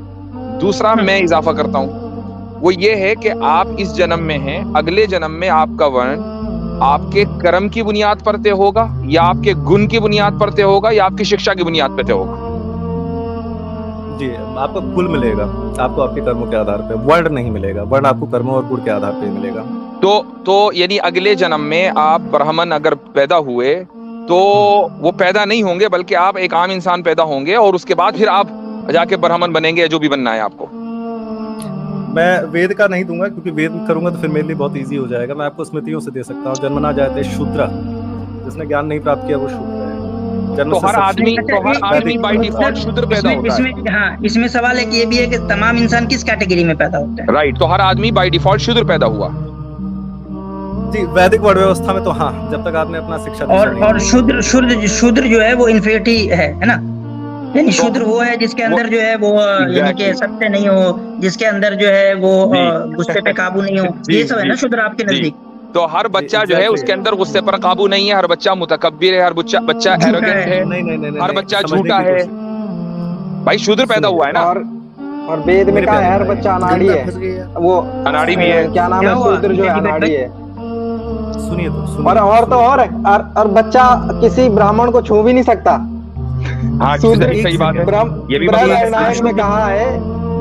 दूसरा मैं इजाफा करता हूँ, वो ये है कि आप इस जन्म में हैं, अगले जन्म में आपका वर्ण आपके कर्म की बुनियाद पर तय होगा या आपके गुण की बुनियाद पर तय होगा या आपकी शिक्षा की बुनियाद पर तय होगा? जी, आपको कुल मिलेगा, आपको आपके कर्मों के आधार पे, वर्ण नहीं मिलेगा। वर्ण आपको कर्मों और गुण के आधार पे मिलेगा। तो यानी अगले जन्म में आप ब्राह्मण अगर पैदा हुए तो वो पैदा नहीं होंगे, बल्कि आप एक आम इंसान पैदा होंगे और उसके बाद फिर आप जाके ब्राह्मण बनेंगे, जो भी बनना है आपको। मैं वेद का नहीं दूंगा, क्योंकि वेद करूंगा तो फिर मेरे लिए बहुत इजी हो जाएगा। मैं आपको स्मृतियों से दे सकता हूँ। जन्मना जायते शूद्र, जिसने ज्ञान नहीं प्राप्त किया वो शूद्र है। तो हर आदमी बाय डिफॉल्ट शूद्र पैदा होता है। हाँ, इसमें सवाल है कि ये भी है कि तमाम इंसान किस कैटेगरी में पैदा होते हैं? राइट, तो हर आदमी बाय डिफॉल्ट शूद्र पैदा हुआ। जी, वैदिक वर्ण व्यवस्था में तो हाँ, जब तक आपने अपना शिक्षा और शूद्र जो है वो इन्फिनिटी है ना? यानी शूद्र वो है जिसके अंदर जो है वो यानी कि सत्य नहीं हो, जिसके अंदर जो है वो गुस्से पे काबू नहीं हो, ये सब है ना शूद्र आपके नजदीक? तो हर बच्चा जो है उसके अंदर गुस्से पर काबू नहीं है, हर बच्चा मुतकब्बिर है, हर बच्चा एरोगेंट है, हर बच्चा झूठा है। भाई शूद्र पैदा हुआ है ना। और वेद में कहा है हर बच्चा अनाड़ी है, वो अनाड़ी भी है। क्या नाम है? शूद्र जो है अनाड़ी है। सुनिए तो और बच्चा किसी ब्राह्मण को छू भी नहीं सकता। हाँ, सही बात है। ये भी बृहदरणायक में कहा है,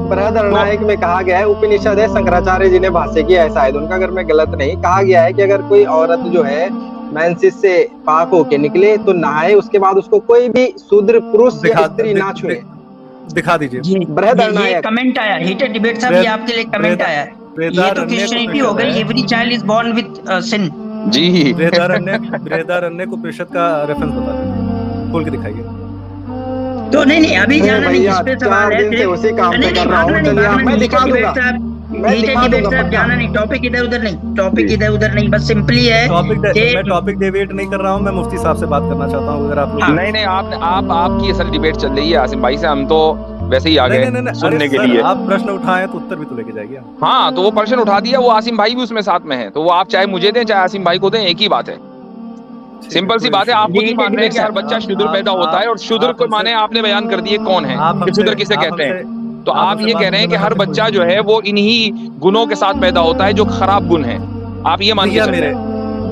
बृहदरणायक में कहा गया है, उपनिषद है, शंकराचार्य जी ने भाष्य किया है शायद उनका, अगर मैं गलत नहीं, कहा गया है कि अगर कोई औरत जो है मेंसेस से पाक होके निकले तो नहाए, उसके बाद उसको कोई भी शूद्र पुरुष या स्त्री ना छुए। दिखा दीजिए। बृहदरणायक कमेंट आया, हीटेड डिबेट साहब, ये आपके लिए कमेंट आया। ये तो क्रिश्चियनिटी हो गई, every child is born with sin. जी, बृहदारण्यक उपनिषद का रेफरेंस बता दीजिए, खोल के दिखाइए। तो नहीं अभी जाना नहीं, इस पे सवाल है। उसी काम पे कर रहा हूं, चलिए मैं दिखा दूंगा। जाना नहीं, टॉपिक इधर उधर नहीं, बस सिंपली है। मैं टॉपिक डिबेट नहीं कर रहा हूं, मैं मुफ्ती साहब से बात करना चाहता हूं। अगर आप नहीं आपकी असल डिबेट चल रही है आसिम भाई से, हम तो वैसे ही आ गए सुनने के लिए। आप प्रश्न उठाए तो उत्तर भी तो लेके जाएंगे। हाँ, तो वो प्रश्न उठा दिया, वो आसिम भाई भी उसमें साथ में है, तो वो आप चाहे मुझे दें चाहे आसिम भाई को दें, एक ही बात है। सिंपल सी बात है। आप खुद ही मान रहे हैं कि हर बच्चा शूद्र पैदा होता है, और शूद्र को माने आपने बयान कर दिए कौन है कि शूद्र किसे कहते हैं। तो आप ये कह रहे हैं कि हर बच्चा जो है वो इन्हीं गुणों के साथ पैदा होता है जो खराब गुण है, आप ये मान के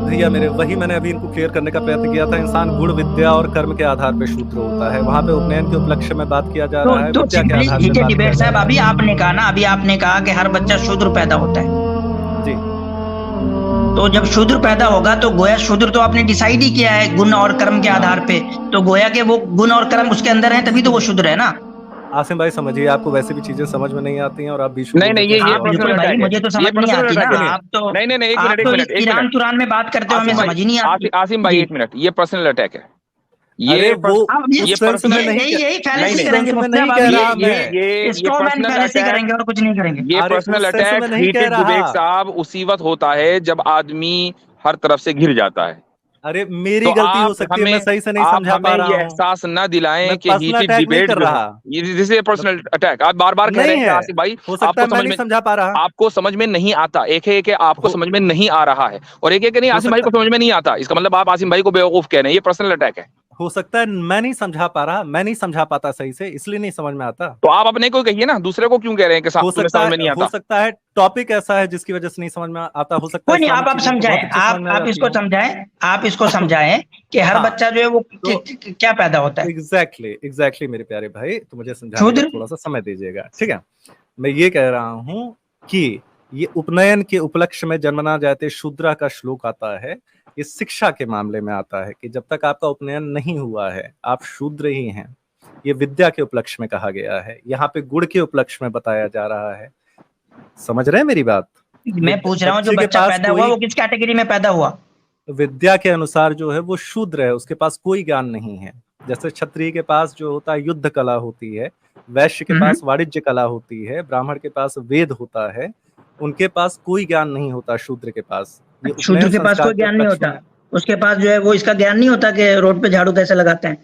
भैया मेरे, वही मैंने अभी इनको क्लियर करने का प्रयत्न किया था। इंसान गुण, विद्या और कर्म के आधार पे शूद्र होता है। वहाँ पे उपनयन के उपलक्ष्य में बात किया जा रहा है। तो डिबेट साहब, अभी आपने कहा कि हर बच्चा शूद्र पैदा होता है जी। तो जब शूद्र पैदा होगा तो गोया शूद्र तो आपने डिसाइड ही किया है गुण और कर्म के आधार पे, तो गोया के वो गुण और कर्म उसके अंदर है, तभी तो वो शूद्र है ना। आसिम भाई समझिए, आपको वैसे भी चीजें समझ में नहीं आती हैं और आप बीच नहीं नहीं, ये हाँ पर्सनल बिल्कुल भाई, अटैक है, मुझे तो समझ ये नहीं पर्सनल आती ना। अटैक है। आप तो नहीं नहीं नहीं, एक आप मिनट, एक तो मिनट, एक ईरान मिनट, तुरान में बात करते हो, हमें आसिम समझ ही नहीं आती। आसिम भाई जी। एक मिनट, ये पर्सनल अटैक है, अरे ये वो अब ये उस सेंस में पर्सनल, नहीं यही यही नहीं फैलेसी नहीं, करेंगे सेंस में मुफ्ती नहीं साहब, कह आप रहा ये मैं, ये straw man personal fallacy attack, करेंगे और कुछ नहीं करेंगे। ये अरे पर्सनल उस सेंस में अटैक नहीं कह हीटेड रहा। विवेक साहब उसी वक्त होता है जब आदमी हर तरफ से घिर जाता है। अरे मेरी तो गलती हो आप सकती है, मैं हमें सही से नहीं आप समझा हमें पा रहा ये हूँ। एहसास न मैं दिलाएं कि पर्सनल हीटेड अटैक नहीं डिबेट कर जो है, रहा, ये दिस इज पर्सनल अटैक। आप बार बार कह रहे नहीं हैं कि है, आसिफ भाई हो सकता आपको है मैं समझ नहीं में, समझा पा रहा, आपको समझ में नहीं आता, एक है कि आपको हो समझ में नहीं आ रहा है, और एक है कि नहीं हो आसिम भाई सकता को समझ में नहीं आता, इसका मतलब आप आसिम भाई को बेवकूफ कह रहे हैं, ये पर्सनल अटैक है। हो सकता है मैं नहीं समझा पा रहा, मैं नहीं समझा पाता सही से, इसलिए नहीं समझ में आता। तो आप अपने को कहिए ना, दूसरे को क्यों कह रहे हैं कि तुम्हें समझ में नहीं हो आता? सकता है टॉपिक ऐसा है जिसकी वजह से नहीं समझ में आता, हो सकता है कोई नहीं, इस्लामिक आप चीजें तो बहुत समझाएं, अच्छी समझ में आ आप जाती इसको हों। समझाएं, आप इसको समझाएं कि हर हाँ, बच्चा जो है वो तो क्या पैदा होता है। एग्जैक्टली मेरे प्यारे भाई, तो मुझे समझाने का शूद्र। थोड़ा सा समय दीजिएगा, ठीक है। मैं ये कह रहा हूँ कि ये उपनयन के उपलक्ष्य में जन्मना जाते शूद्रा का श्लोक आता है, ये शिक्षा के मामले में आता है कि जब तक आपका उपनयन नहीं हुआ है आप शूद्र ही हैं। ये विद्या के उपलक्ष्य में कहा गया है, यहाँ पे गुण के उपलक्ष्य में बताया जा रहा है। समझ रहे हैं मेरी बात? मैं पूछ रहा हूँ जो बच्चे के बच्चा पास पैदा हुआ वो किस कैटेगरी में पैदा हुआ? विद्या के अनुसार जो है वो शूद्र है, उसके पास कोई ज्ञान नहीं है। जैसे क्षत्रिय के पास जो होता है युद्ध कला होती है, वैश्य के पास वाणिज्य कला होती है, ब्राह्मण के पास वेद होता है, उनके पास कोई ज्ञान नहीं होता शूद्र के पास। ये शूद्र के पास कोई ज्ञान नहीं होता, उसके पास जो है वो इसका ज्ञान नहीं होता कि रोड पे झाड़ू कैसे लगाते हैं।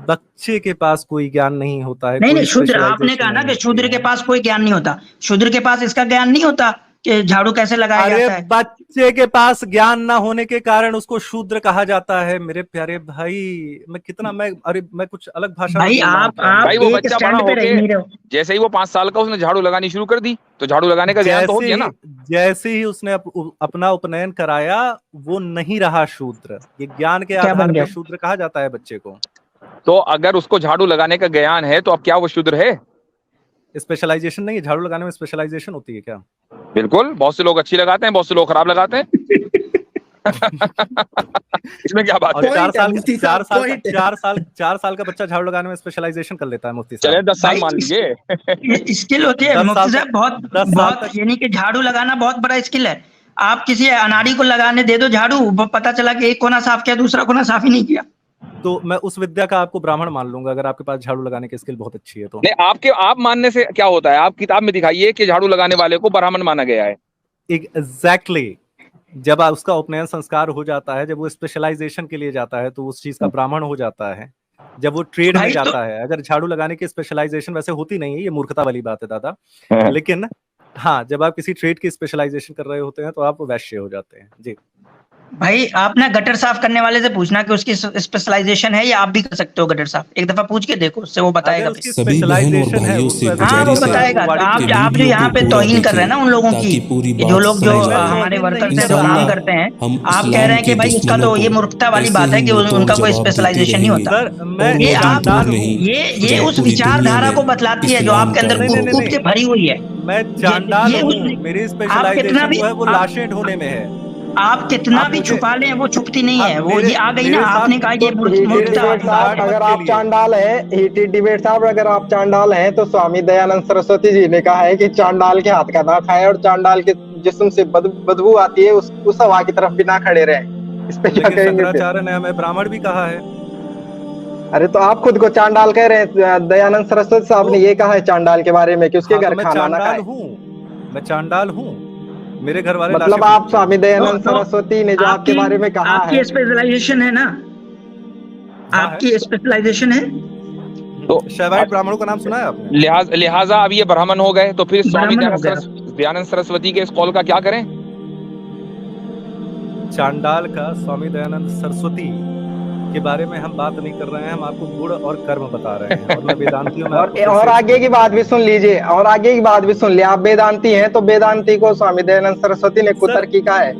बच्चे के पास कोई ज्ञान नहीं होता है। नहीं शूद्र, आपने कहा ना कि शूद्र के पास कोई ज्ञान नहीं होता, शूद्र के पास इसका ज्ञान नहीं होता कि झाड़ू कैसे लगाया जाता है। बच्चे के पास ज्ञान ना होने के कारण उसको शूद्र कहा जाता है। मेरे प्यारे भाई, मैं कुछ अलग भाषा भाई आप भाई वो बच्चा बड़ा हो गया, जैसे ही वो 5 साल का, उसने झाड़ू लगानी शुरू कर दी, तो झाड़ू लगाने का ज्ञान तो हो गया ना। जैसे ही उसने अपना उपनयन कराया वो नहीं रहा शूद्र, ये ज्ञान के आधार पर शूद्र कहा जाता है बच्चे को। तो अगर उसको झाड़ू लगाने का ज्ञान है तो अब क्या वो शूद्र है? स्पेशलाइजेशन नहीं है, झाड़ू लगाने में स्पेशलाइजेशन होती है क्या? बिल्कुल, बहुत से लोग अच्छी लगाते हैं, बहुत से लोग खराब लगाते हैं। इसमें क्या बात है? 4 साल का बच्चा झाड़ू लगाने में स्पेशलाइजेशन कर लेता है मुफ्ती साहब। चलिए 10 साल मान लीजिए। स्किल होती है मुफ्ती साहब, बहुत यानी कि झाड़ू लगाना बहुत बड़ा स्किल है। आप किसी अनाड़ी को लगाने दे दो झाड़ू, पता चला कि एक कोना साफ किया दूसरा कोना साफ ही नहीं किया, तो मैं उस विद्या का आपको ब्राह्मण मान लूंगा अगर आपके पास झाड़ू लगाने की स्किल बहुत अच्छी है तो। नहीं, आप मानने से क्या होता है? आप किताब में दिखाइए कि झाड़ू लगाने वाले को ब्राह्मण माना गया है। एग्जैक्टली, जब उसका उपनयन संस्कार हो जाता है, जब वो स्पेशलाइजेशन के लिए जाता है तो उस चीज का ब्राह्मण हो जाता है। जब वो ट्रेड में जाता है, अगर झाड़ू लगाने की स्पेशलाइजेशन वैसे होती नहीं है, ये मूर्खता वाली बात है दादा, लेकिन हाँ जब आप किसी ट्रेड की स्पेशलाइजेशन कर रहे होते हैं तो आप वैश्य हो जाते हैं। जी भाई आप ना गटर साफ करने वाले से पूछना कि उसकी स्पेशलाइजेशन है या आप भी कर सकते हो गटर साफ, एक दफा पूछ के देखो, उससे वो बताएगा। सभी बहन और भाइयों से हाँ वो बताएगा। आप जो यहाँ पे तौहीन कर रहे हैं ना उन लोगों की, जो लोग जो हमारे वर्कर्स हैं जो काम करते हैं, आप कह रहे हैं कि भाई इसका तो ये मूर्खता वाली बात है कि उनका कोई स्पेशलाइजेशन नहीं होता। ये आप ये उस विचारधारा को बतलाती है जो आपके अंदर कूट के भरी हुई है। मैं चांडाल हूँ, मेरी स्पेशलाइजेशन जो है वो लाशें ढोने में है। आप कितना भी छुपा लें वो छुपती नहीं है, वो ये आ गई ना। आपने कहा ये अगर आप चांडाल हैं, हीटेड डिबेट साहब, अगर आप चांडाल हैं तो स्वामी दयानंद सरस्वती जी ने कहा है कि चांडाल के हाथ का ना खाए और चांडाल के जिस्म से बदबू आती है उस हवा की तरफ भी ना खड़े रहें। इस पे क्या कहेंगे? शंकराचार्य ने हमें ब्राह्मण भी कहा है। अरे तो आप खुद को चांडाल कह रहे हैं, दयानंद सरस्वती साहब ने ये कहा है चांडाल के बारे में कि उसके घर खाना ना खाए। मैं चांडाल हूँ, मेरे घर वाले मतलब आप स्वामी दयानंद सरस्वती ने जो आपके बारे में कहा है, आपकी स्पेशलाइजेशन है ना, आपकी स्पेशलाइजेशन है। तो शैवाइट ब्राह्मणों का नाम सुना है आपने? लिहाजा अब ये ब्राह्मण हो गए, तो फिर स्वामी दयानंद सरस्वती के इस कॉल का क्या करें? चांडाल का स्वामी दयानंद सरस्वती के बारे में हम बात नहीं कर रहे हैं, हम आपको गुण और कर्म बता रहे हैं। और मैं वेदांतियों में और आगे की बात भी सुन लीजिए, और आगे की बात भी सुन लिया। आप वेदांती हैं तो वेदांती को स्वामी दयानंद सरस्वती ने कुतर्की कहा है।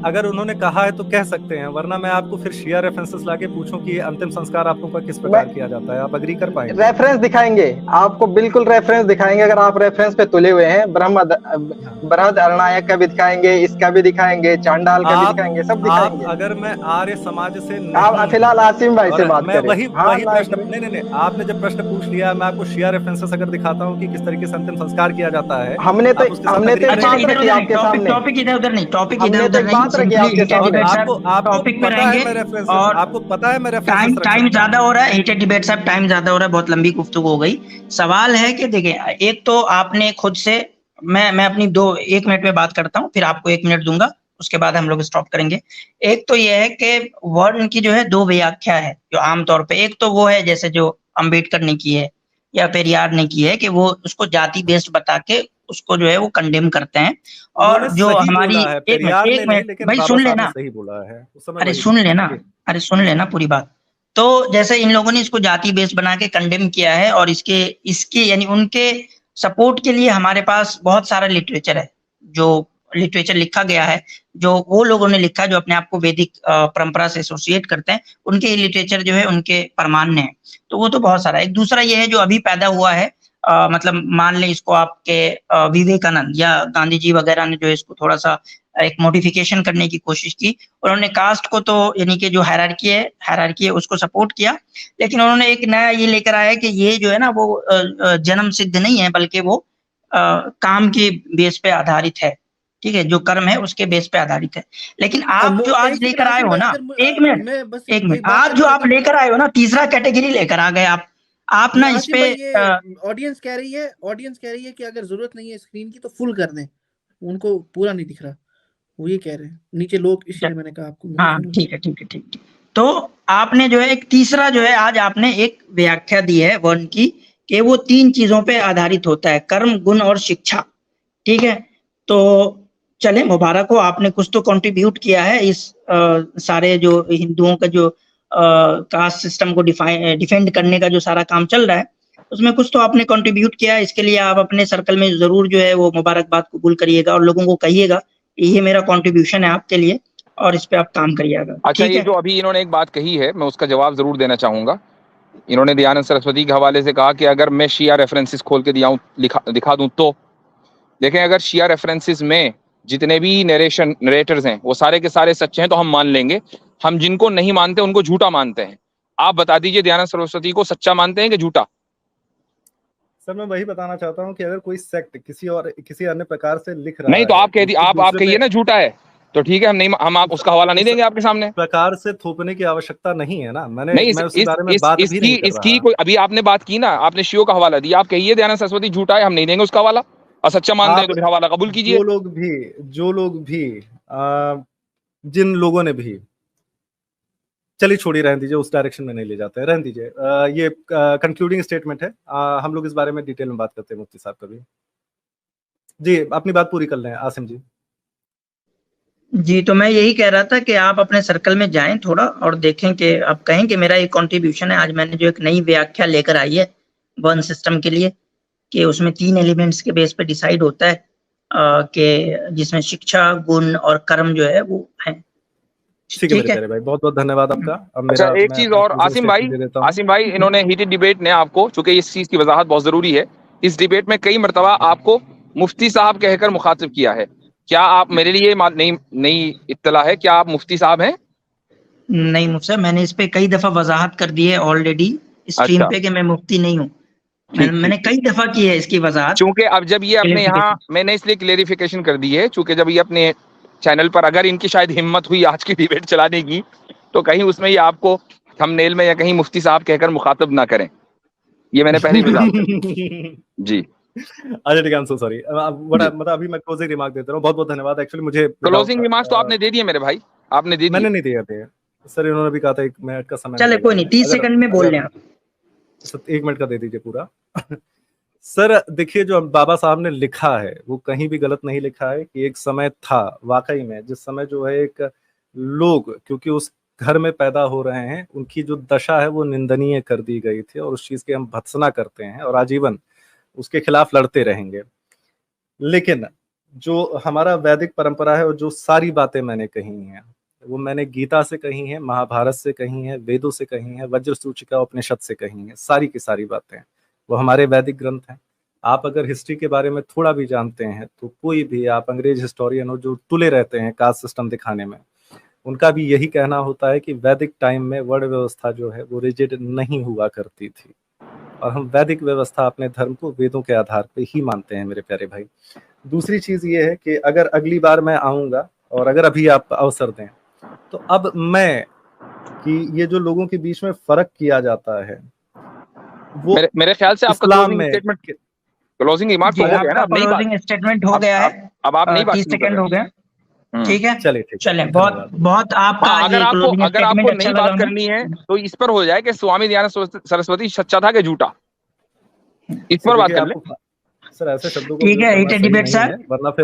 अगर उन्होंने कहा है तो कह सकते हैं, वरना मैं आपको फिर शिया रेफरेंसेस लाके पूछूं कि अंतिम संस्कार आप लोगों का किस प्रकार किया जाता है, आप अग्री कर पाएंगे? रेफरेंस दिखाएंगे आपको, बिल्कुल रेफरेंस दिखाएंगे। अगर आप रेफरेंस पे तुले हुए हैं, बृहद अरणायक का भी दिखाएंगे, इसका भी दिखाएंगे, चांडाल का भी दिखाएंगे, सब दिखाएंगे। अगर मैं आर्य समाज से आप नहीं, फिलहाल आसिम भाई से बात मैं करें। वही हाँ, प्रश्न, नहीं, आपने जब प्रश्न पूछ लिया, मैं आपको शिया रेफरेंसेस अगर दिखाता हूँ कि किस तरीके से अंतिम संस्कार किया जाता है, हमने तो आप उसके साथ अच्छा, agree इधर करेंगे? उधर नहीं, टॉपिक इधर उधर नहीं, टॉपिक इधर हमने तो उधर एक नहीं, बात रखी सिंपली आपके हीटेड सामने। डिबेट साहब आपको टॉपिक पे पता है रहेंगे। मैं रेफरेंसेस, और आपको पता है मैं रेफरेंसेस रख टाइम सकता ज्यादा हूँ। हो रहा है, हीटेड डिबेट साहब टाइम ज्यादा हो रहा है, बहुत लंबी गुफ्तगू हो गई। सवाल है कि देखिए, एक तो आपने खुद से, मैं अपनी 1 मिनट में बात करता हूँ, फिर आपको 1 मिनट दूंगा, उसके बाद हम लोग स्टॉप करेंगे। एक तो ये है कि वर्ण की जो है 2 व्याख्या है जो आमतौर पे, एक तो वो है जैसे जो अम्बेडकर ने की है या पेरियार ने की है, कि वो उसको जाति बेस्ड बता के उसको जो है वो कंडेम करते हैं। और उन्होंने जो सही हमारी, बोला है, पेरियार ने एक नहीं, मिनट लेकिन भाई बाबा सुन साहब ने लेना, सही बोला है, उस समय अरे वही सुन बोला। लेना, जी। अरे सुन लेना पूरी बात। तो जैसे इन लोगों ने इसको जाति बेस्ड बना के कंडेम किया है, और इसके यानी उनके सपोर्ट के लिए हमारे पास बहुत सारा लिटरेचर है, जो लिटरेचर लिखा गया है, जो वो लोगों ने लिखा है जो अपने आप को वैदिक परंपरा से एसोसिएट करते हैं, उनके लिटरेचर जो है उनके प्रमाण्य है। तो वो तो बहुत सारा है। एक दूसरा ये है जो अभी पैदा हुआ है, मतलब मान लें इसको आपके विवेकानंद या गांधी जी वगैरह ने जो इसको थोड़ा सा एक मॉडिफिकेशन करने की कोशिश की। उन्होंने कास्ट को तो यानी कि जो हायरार्की है उसको सपोर्ट किया, लेकिन उन्होंने एक नया ये लेकर आया कि ये जो है ना वो जन्म सिद्ध नहीं है, बल्कि वो काम के बेस पे आधारित है। ठीक है, जो कर्म है उसके बेस पे आधारित है। लेकिन आप जो आज लेकर आए हो ना, एक मिनट, आप जो आप लेकर आए हो ना, तीसरा कैटेगरी लेकर आ गए आप ना इस पे। ऑडियंस कह रही है कि अगर जरूरत नहीं है स्क्रीन की तो फुल कर दें, उनको पूरा नहीं दिख रहा, वो ये कह रहे हैं नीचे लोग, इसलिए मैंने कहा आपको। हाँ ठीक है। तो आपने जो है एक तीसरा जो है आज आपने एक व्याख्या दी है वर्ण की, कि वो 3 चीजों पे आधारित होता है, कर्म, गुण और शिक्षा। ठीक है, तो चले, मुबारक हो, आपने कुछ तो कंट्रीब्यूट किया है इस सारे जो हिंदुओं का जो कास्ट सिस्टम को डिफेंड करने का जो सारा काम चल रहा है, उसमें कुछ तो आपने कंट्रीब्यूट किया है। इसके लिए आप अपने सर्कल में जरूर जो है वो मुबारकबाद कबूल करिएगा, और लोगों को कहिएगा ये मेरा कंट्रीब्यूशन है आपके लिए, और इस पे आप काम करिएगा। अच्छा, ठीक ये है? जो अभी इन्होंने एक बात कही है, मैं उसका जवाब जरूर देना चाहूंगा। इन्होंने दयानंद सरस्वती के हवाले से कहा कि अगर मैं शिया रेफरेंसेस खोल के दिखा दूं तो, देखें, अगर शिया रेफरेंसेस में जितने भी नरेटर्स हैं वो सारे के सारे सच्चे हैं तो हम मान लेंगे। हम जिनको नहीं मानते उनको झूठा मानते हैं। आप बता दीजिए, दयानंद सरस्वती को सच्चा मानते हैं कि झूठा? सर मैं वही बताना चाहता हूँ कि अगर कोई सेक्ट किसी अन्य प्रकार से लिख रहा नहीं तो आप कह दी, आप कहिए ना झूठा है, तो ठीक है, हम आप उसका हवाला नहीं देंगे आपके सामने। प्रकार से थोपने की आवश्यकता नहीं है ना, मैं उसके बारे में बात भी नहीं कर रहा। कोई अभी आपने बात की ना, आपने शियो का हवाला दिया, आप कहिए दयानंद सरस्वती झूठा है, हम नहीं देंगे उसका हवाला, और सच्चा मानते हैं तो फिर हवाला कबूल कीजिए। जो लोग भी जिन लोगों ने भी, चलिए छोड़िए, रहने दीजिए, उस डायरेक्शन में नहीं ले जाते हैं, रहने दीजिए। ये कंक्लूडिंग स्टेटमेंट है, हम लोग इस बारे में डिटेल में बात करते हैं मुफ्ती साहब कभी। जी, अपनी बात पूरी कर लें आसिम जी। जी, तो मैं यही कह रहा था कि आप अपने सर्कल में जाएं थोड़ा और देखें कि आप कहें कि मेरा एक कंट्रीब्यूशन है। आज मैंने जो एक नई व्याख्या लेकर आई है वर्ण सिस्टम के लिए, कि उसमें 3 एलिमेंट्स के बेस पे डिसाइड होता है, कि जिसमें शिक्षा, गुण और कर्म जो है वो है। ठीक है मेरे प्यारे भाई, बहुत बहुत धन्यवाद आपका। अब अच्छा, एक चीज और, आसिम भाई, इन्होंने हीटेड डिबेट ने आपको, चूंकि इस चीज की वजाहत बहुत जरूरी है, इस डिबेट में कई मरतबा आपको मुफ्ती साहब कहकर मुखातिब किया है। क्या आप, मेरे लिए नई इत्तला है, क्या आप मुफ्ती साहब हैं? नहीं मुफ्ती साहब, मैंने इस पे कई दफा वजाहत कर दी है ऑलरेडी स्ट्रीम पे कि मैं मुफ्ती नहीं हूँ। मैंने कई दफा की है इसकी वजाहत। चूंकि अब जब ये अपने यहाँ, मैंने इसलिए क्लेरिफिकेशन कर दी है, चूंकि जब ये अपने चैनल पर, अगर इनकी शायद हिम्मत हुई आज की डिबेट चलाने की, तो कहीं उसमें ये आपको थंबनेल में या कहीं मुफ्ती साहब कहकर मुखातब ना करें, ये मैंने पहले ही बता जी। अच्छा ठीक है, सो सॉरी, मतलब अभी मैं क्लोजिंग रिमार्क देता हूँ। बहुत बहुत धन्यवाद। एक्चुअली मुझे क्लोजिंग रिमार्क्स तो आपने दे दिए मेरे भाई, आपने दे दिए। मैंने नहीं दिया थे सर, इन्होंने भी कहा था 1 मिनट का समय। चले कोई नहीं, 30 सेकंड में बोल लें आप। 1 मिनट का दे दीजिए पूरा। सर देखिए, जो बाबा साहब ने लिखा है वो कहीं भी गलत नहीं लिखा है, कि एक समय था वाकई में जिस समय जो है एक लोग, क्योंकि उस घर में पैदा हो रहे हैं, उनकी जो दशा है वो निंदनीय कर दी गई थी, और उस चीज की हम भत्सना करते हैं और आजीवन उसके खिलाफ लड़ते रहेंगे। लेकिन जो हमारा वैदिक परंपरा है और जो सारी बातें मैंने कही हैं वो मैंने गीता से कही हैं, महाभारत से कही हैं, वेदों से कही हैं, वज्र सूचिका उपनिषद से कही हैं, सारी की सारी बातें वो हमारे वैदिक ग्रंथ हैं। आप अगर हिस्ट्री के बारे में थोड़ा भी जानते हैं तो कोई भी, आप अंग्रेज हिस्टोरियन हो जो तुले रहते हैं कास्ट सिस्टम दिखाने में, उनका भी यही कहना होता है कि वैदिक टाइम में वर्ण व्यवस्था जो है वो रिजिड नहीं हुआ करती थी, और हम वैदिक व्यवस्था अपने धर्म को वेदों के आधार पर ही मानते हैं मेरे प्यारे भाई। दूसरी चीज ये है कि अगर अगली बार मैं आऊंगा और अगर अभी आप अवसर दें तो अब मैं कि ये जो लोगों के बीच में फर्क किया जाता है वो मेरे ख्याल से आपका क्लोजिंग रिमार्क हो गया ना, अब क्लोजिंग स्टेटमेंट हो गया है, अब आप नहीं बात 30 सेकंड हो गया, ठीक है, चले बहुत आपका अगर आपको नहीं बात करनी है तो इस पर हो जाए कि स्वामी दयानंद सरस्वती सच्चा था कि झूठा, इस पर बात कर ले सर। ऐसे शब्दों को ठीक है, हीटेड डिबेट सर,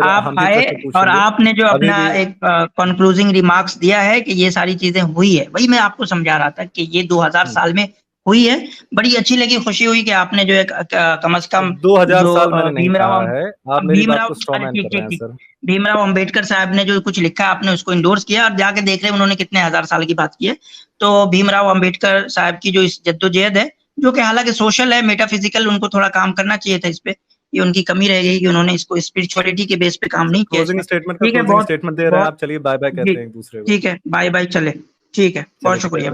आप आए और आपने जो अपना एक कंक्लूजिंग रिमार्क्स दिया है कि ये सारी चीजें हुई है, वही मैं आपको समझा रहा था कि ये 2000 साल में हुई है। बड़ी अच्छी लगी, खुशी हुई कि आपने जो है कम से कम 2000 साल मैंने नहीं कहा है, आप मेरी बात को स्ट्रॉमैन कर रहे हैं सर। भीमराव अंबेडकर साहब ने जो कुछ लिखा आपने उसको इंडोर्स किया, और जाके देख रहे हैं उन्होंने कितने हजार साल की बात की है। तो भीमराव अंबेडकर साहब की जो इस जद्दोजहद है, जो कि हालांकि सोशल है, मेटाफिजिकल, उनको थोड़ा काम करना चाहिए था इस पे, ये उनकी कमी रह गई कि उन्होंने इसको स्पिरिचुअलिटी के बेस पे काम नहीं किया। ठीक है, बहुत स्टेटमेंट दे रहे हैं आप, चलिए बाय बाय कहते हैं एक दूसरे को। ठीक है, बाय बाय, चले, ठीक है, बहुत शुक्रिया।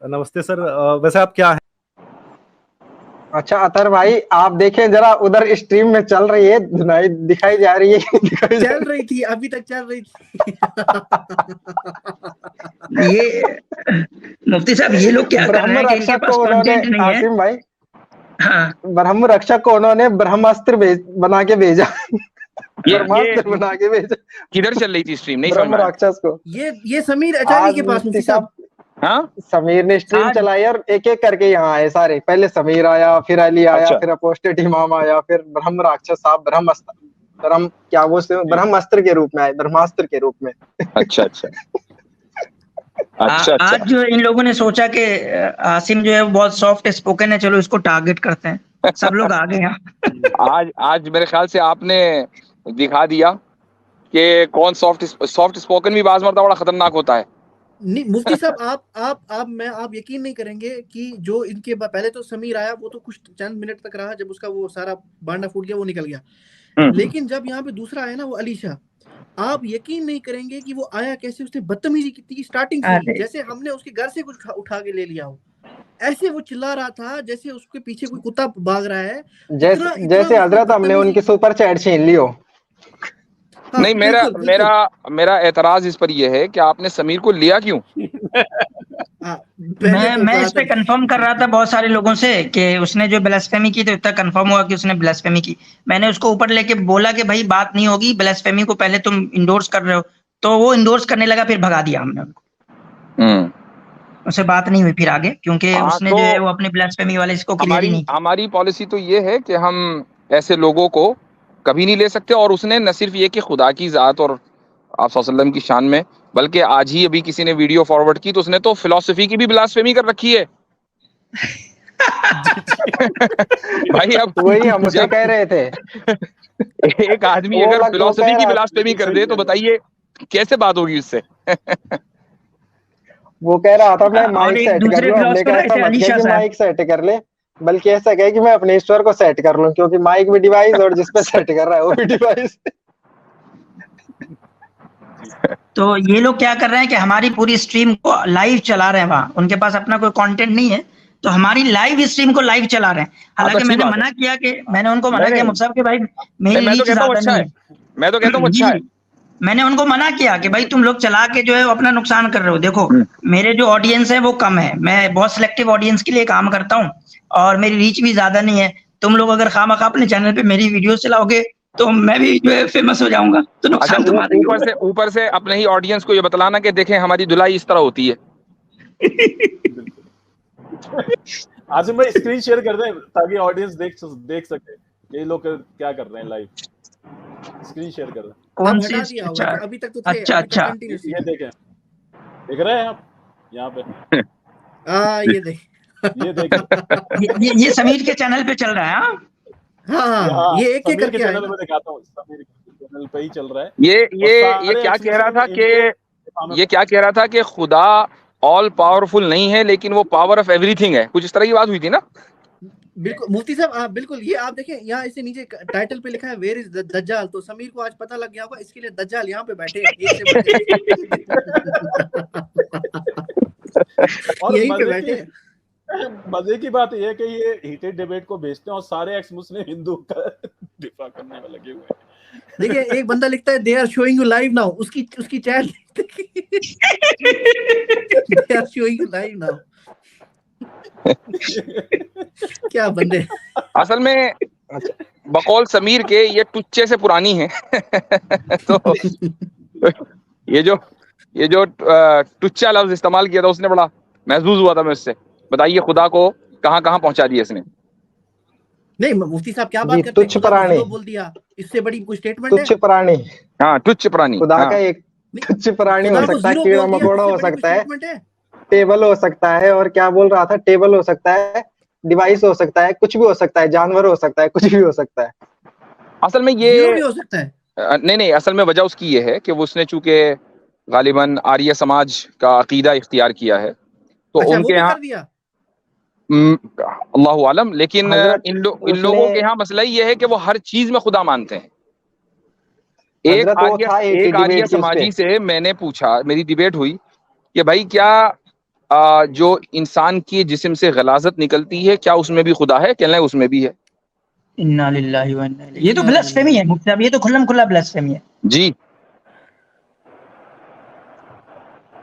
नमस्ते सर, वैसे आप क्या हैं? अच्छा अतर भाई, आप देखें जरा उधर स्ट्रीम में चल रही है, धुनाई दिखाई जा रही है। चल रही थी, अभी तक चल रही थी। ये मुफ्ती साहब, ये लोग क्या कर रहे हैं कि इनके पास कंटेंट नहीं है। आसिम भाई, हाँ, ब्रह्म रक्षक को उन्होंने ब्रह्मास्त्र बना के भेजा। ब्रह्मास्त्र बना के भेजा। किधर चल रही थी स्ट्रीम, नहीं ब्रह्म राक्षस को। ये समीर अचारी के पास मुफ्ती साहब। हाँ, समीर ने स्ट्रीम चलाई और एक एक करके यहाँ आए सारे। पहले समीर आया, फिर अली आया, फिर अपोस्टेट इमाम आया, फिर ब्रह्म राक्षस साहब ब्रह्मास्त्र के रूप में आए, ब्रह्मास्त्र के रूप में। अच्छा। आज जो इन लोगों ने सोचा कि आसिम जो है वो बहुत सॉफ्ट स्पोकन है, चलो इसको टारगेट करते हैं, सब लोग आ गए यहाँ। आज मेरे ख्याल से आपने दिखा दिया कि कौन सॉफ्ट स्पोकन भी बाज़ मर्तबा बड़ा खतरनाक होता है। नहीं मुफ्ती साहब, आप यकीन नहीं करेंगे कि जो इनके पहले तो समीर आया, वो तो कुछ चंद मिनट तक रहा, जब उसका वो सारा बांडा फूट गया, वो निकल गया। लेकिन जब यहाँ पे दूसरा आया ना, वो अली शाह, आप यकीन नहीं करेंगे कि वो आया कैसे, उसने बदतमीजी की थी स्टार्टिंग से, जैसे हमने उसके घर से कुछ उठा के ले लिया हो, ऐसे वो चिल्ला रहा था जैसे उसके पीछे कोई कुत्ता भाग रहा है। जैसे हजरत हमने उनकी सुपर चैट छीन ली हो। हाँ, नहीं, मेरा एतराज इस पर यह है कि आपने समीर को लिया क्यों? मैं इस पे कंफर्म कर रहा था बहुत सारे लोगों से कि उसने जो ब्लास्फेमी की, तो इतना कंफर्म हुआ कि उसने ब्लास्फेमी की। मैंने उसको ऊपर लेके बोला कि भाई बात नहीं होगी, ब्लास्फेमी को पहले तुम इंडोर्स कर रहे हो, तो वो इंडोर्स करने लगा, फिर भगा दिया हमने उनको। उससे बात नहीं हुई फिर आगे, क्योंकि उसने जो है वो अपने ब्लास्फेमी वाले इसको क्लियर ही नहीं। हमारी पॉलिसी तो ये है कि हम ऐसे लोगों को कभी नहीं ले सकते, और उसने न सिर्फ ये कि खुदा की जात और आप सल्लल्लाहु अलैहि वसल्लम की शान में, बल्कि आज ही अभी किसी ने वीडियो फॉरवर्ड की तो उसने तो फिलॉसफी की भी ब्लास्फेमी कर रखी है। भाई अब वही हम मुझे कह रहे थे, एक आदमी अगर फिलॉसफी की ब्लास्फेमी कर दे तो बताइए कैसे बात होगी उससे। वो कह रहा था मैं माइक सेट कर लूं, हमने कहा ऐसा मत कह कि माइक सेट कर ले, बल्कि ऐसा कहे कि मैं अपने ईश्वर को सेट कर लूं, क्योंकि माइक भी डिवाइस और जिस पे सेट कर रहा है वो भी डिवाइस। तो ये लोग क्या कर रहे हैं कि हमारी पूरी स्ट्रीम को लाइव चला रहे हैं, वहाँ उनके पास अपना कोई कंटेंट नहीं है, तो हमारी लाइव स्ट्रीम को लाइव चला रहे हैं। हालांकि मैंने मना किया कि मुफ्ती भाई मेरी रीच ज्यादा नहीं है। मैं तो कहता हूँ अच्छा है। मैंने उनको मना किया कि भाई तुम लोग चला के जो है वो अपना नुकसान कर रहे हो। देखो मेरे जो ऑडियंस है वो कम है, मैं बहुत सिलेक्टिव ऑडियंस के लिए काम करता हूँ और मेरी रीच भी ज्यादा नहीं है। तुम लोग अगर खामखा अपने चैनल पे मेरी वीडियो चलाओगे तो मैं भी जो है फेमस हो जाऊंगा, तो नुकसान तुम्हारा। ऊपर से अपने ही ऑडियंस को ये बतलाना कि देखें हमारी धुलाई इस तरह होती है। आसिम भाई स्क्रीन शेयर कर दें ताकि ऑडियंस देख सके ये लोग क्या कर रहे हैं लाइव। स्क्रीन शेयर कर दें। कौन सी? अभी तक तो थे। अच्छा ये देख रहे हैं आप यहाँ पे? ये देख ये समीर के चैनल पे चल रहा है। हाँ, ये एक समीर के करके चैनल आएगा। पे दिखाता हूँ, समीर के चैनल पे ही चल रहा है। ये क्या कह रहा था कि ये क्या कह रहा था कि खुदा ऑल पावरफुल नहीं है लेकिन वो पावर ऑफ एवरीथिंग है, कुछ इस तरह की बात हुई थी ना। बिल्कुल मुफ्ती साहब, आप बिल्कुल, ये आप देखें यहाँ इसे नीचे टाइटल पे लिखा है वेयर इज दज्जाल, तो समीर को आज पता लग गया होगा, इसके लिए दज्जाल यहाँ पे बैठे हैं, एक से बढ़ के और यहीं पे बैठे हैं। मजे की बात यह है कि ये हीटेड डिबेट को भेजते हैं और सारे एक्स मुस्लिम हिंदू का दिफा करने में लगे हुए हैं। देखिए एक बंदा लिखता है they are showing you live now, उसकी chat they are showing you live now. क्या बंदे। असल में बकौल समीर के ये टुच्चे से पुरानी है तो ये जो टुच्चा लफ्ज इस्तेमाल किया था उसने बड़ा महसूस हुआ था मैं उससे। बताइए खुदा को कहाँ कहाँ पहुंचा दिया इसने। नहीं मुफ्ती साहब क्या बात जी, करते हैं, तुच्छ प्राणी बोल दिया, इससे बड़ी कोई स्टेटमेंट है? तुच्छ प्राणी, हाँ तुच्छ प्राणी, खुदा हाँ। का एक तुच्छ प्राणी हो सकता है, कीड़ा मकोड़ा हो सकता है, है, टेबल हो सकता है, और क्या बोल रहा था, टेबल हो सकता है, डिवाइस हो सकता है, कुछ भी हो सकता है, जानवर हो सकता है, कुछ भी हो सकता है। असल में ये जीरो भी हो सकता है। नहीं, असल में वजह उसकी ये है कि वो उसने चूंकि गालिबन आर्य समाज का अकीदा इख्तियार किया है तो अच्छा, उनके यहाँ अल्लाह आलम, लेकिन इन लोगों के यहाँ मसला ये है कि वो हर चीज में खुदा मानते हैं। एक आर्य समाजी से मैंने पूछा, मेरी डिबेट हुई कि भाई क्या जो इंसान की जिस्म से गलाजत निकलती है क्या उसमें भी खुदा है? कहना है उसमें भी है। इन्ना लिल्लाहि व इन्ना इलैहि। ये तो ब्लास्फेमी है मुफ्ती साहब, ये तो खुल्लम खुल्ला ब्लास्फेमी है जी।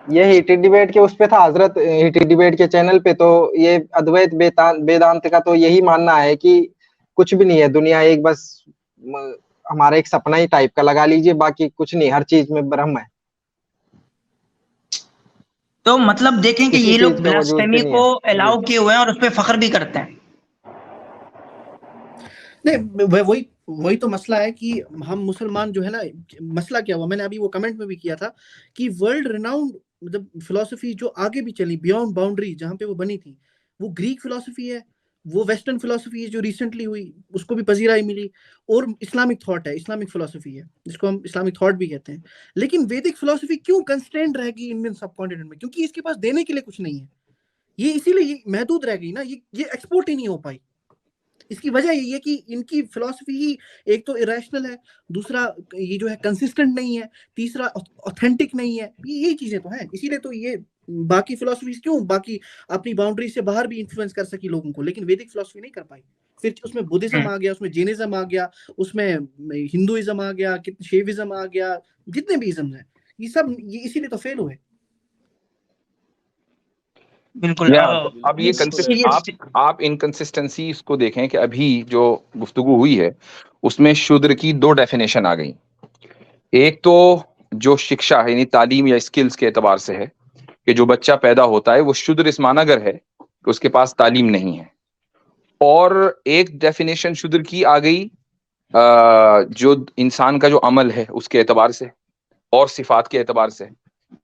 ये हीटेड डिबेट के उस पे था हजरत, हीटेड डिबेट के चैनल पे, तो ये अद्वैत वेदांत का तो यही मानना है कि कुछ भी नहीं है दुनिया, एक बस हमारा एक सपना ही टाइप का लगा लीजिए, बाकी कुछ नहीं, हर चीज में ब्रह्म है। तो मतलब देखें कि ये लोग ब्लास्फेमी को अलाउ किए हुए हैं और उस पर फख्र भी करते हैं। नहीं वही तो मसला है कि हम मुसलमान जो है ना, मसला क्या हुआ, मैंने अभी वो कमेंट में भी किया था कि वर्ल्ड रिनाउंड मतलब फिलोसफी जो आगे भी चली बियॉन्ड बाउंड्री, जहाँ पे वो बनी थी, वो ग्रीक फिलोसफी है, वो वेस्टर्न फिलोसफी है जो रिसेंटली हुई, उसको भी पजीराई मिली, और इस्लामिक थॉट है, इस्लामिक फिलोसफी है जिसको हम इस्लामिक थॉट भी कहते हैं। लेकिन वैदिक फिलोसफी क्यों कंस्ट्रेंट रहेगी इंडियन सबकॉन्टिनेंट में? क्योंकि इसके पास देने के लिए कुछ नहीं है, ये इसीलिए ये महदूद रह गई ना, ये एक्सपोर्ट ही नहीं हो पाई। इसकी वजह यही है कि इनकी फिलॉसफी ही एक तो इरेशनल है, दूसरा ये जो है कंसिस्टेंट नहीं है, तीसरा ऑथेंटिक नहीं है, यही चीजें तो हैं। इसीलिए तो ये बाकी फिलॉसफीज क्यों बाकी अपनी बाउंड्री से बाहर भी इन्फ्लुएंस कर सकी लोगों को, लेकिन वैदिक फिलॉसफी नहीं कर पाई। फिर उसमें बुद्धिज्म आ गया, उसमें जैनिज्म आ गया, उसमें हिंदुइज्म आ गया, शैविज्म आ गया, जितने भी इज्म हैं ये सब ये इसीलिए तो फेल हुए। बिल्कुल। अब ये आप इनकंसिस्टेंसी इसको देखें कि अभी जो गुफ्तगू हुई है उसमें शूद्र की दो डेफिनेशन आ गई। एक तो जो शिक्षा है यानी तालीम या स्किल्स के एतबार से है कि जो बच्चा पैदा होता है वो शूद्र इस मानागर है कि उसके पास तालीम नहीं है, और एक डेफिनेशन शूद्र की आ गई जो इंसान का जो अमल है उसके एतबार से और सिफात के एतबार से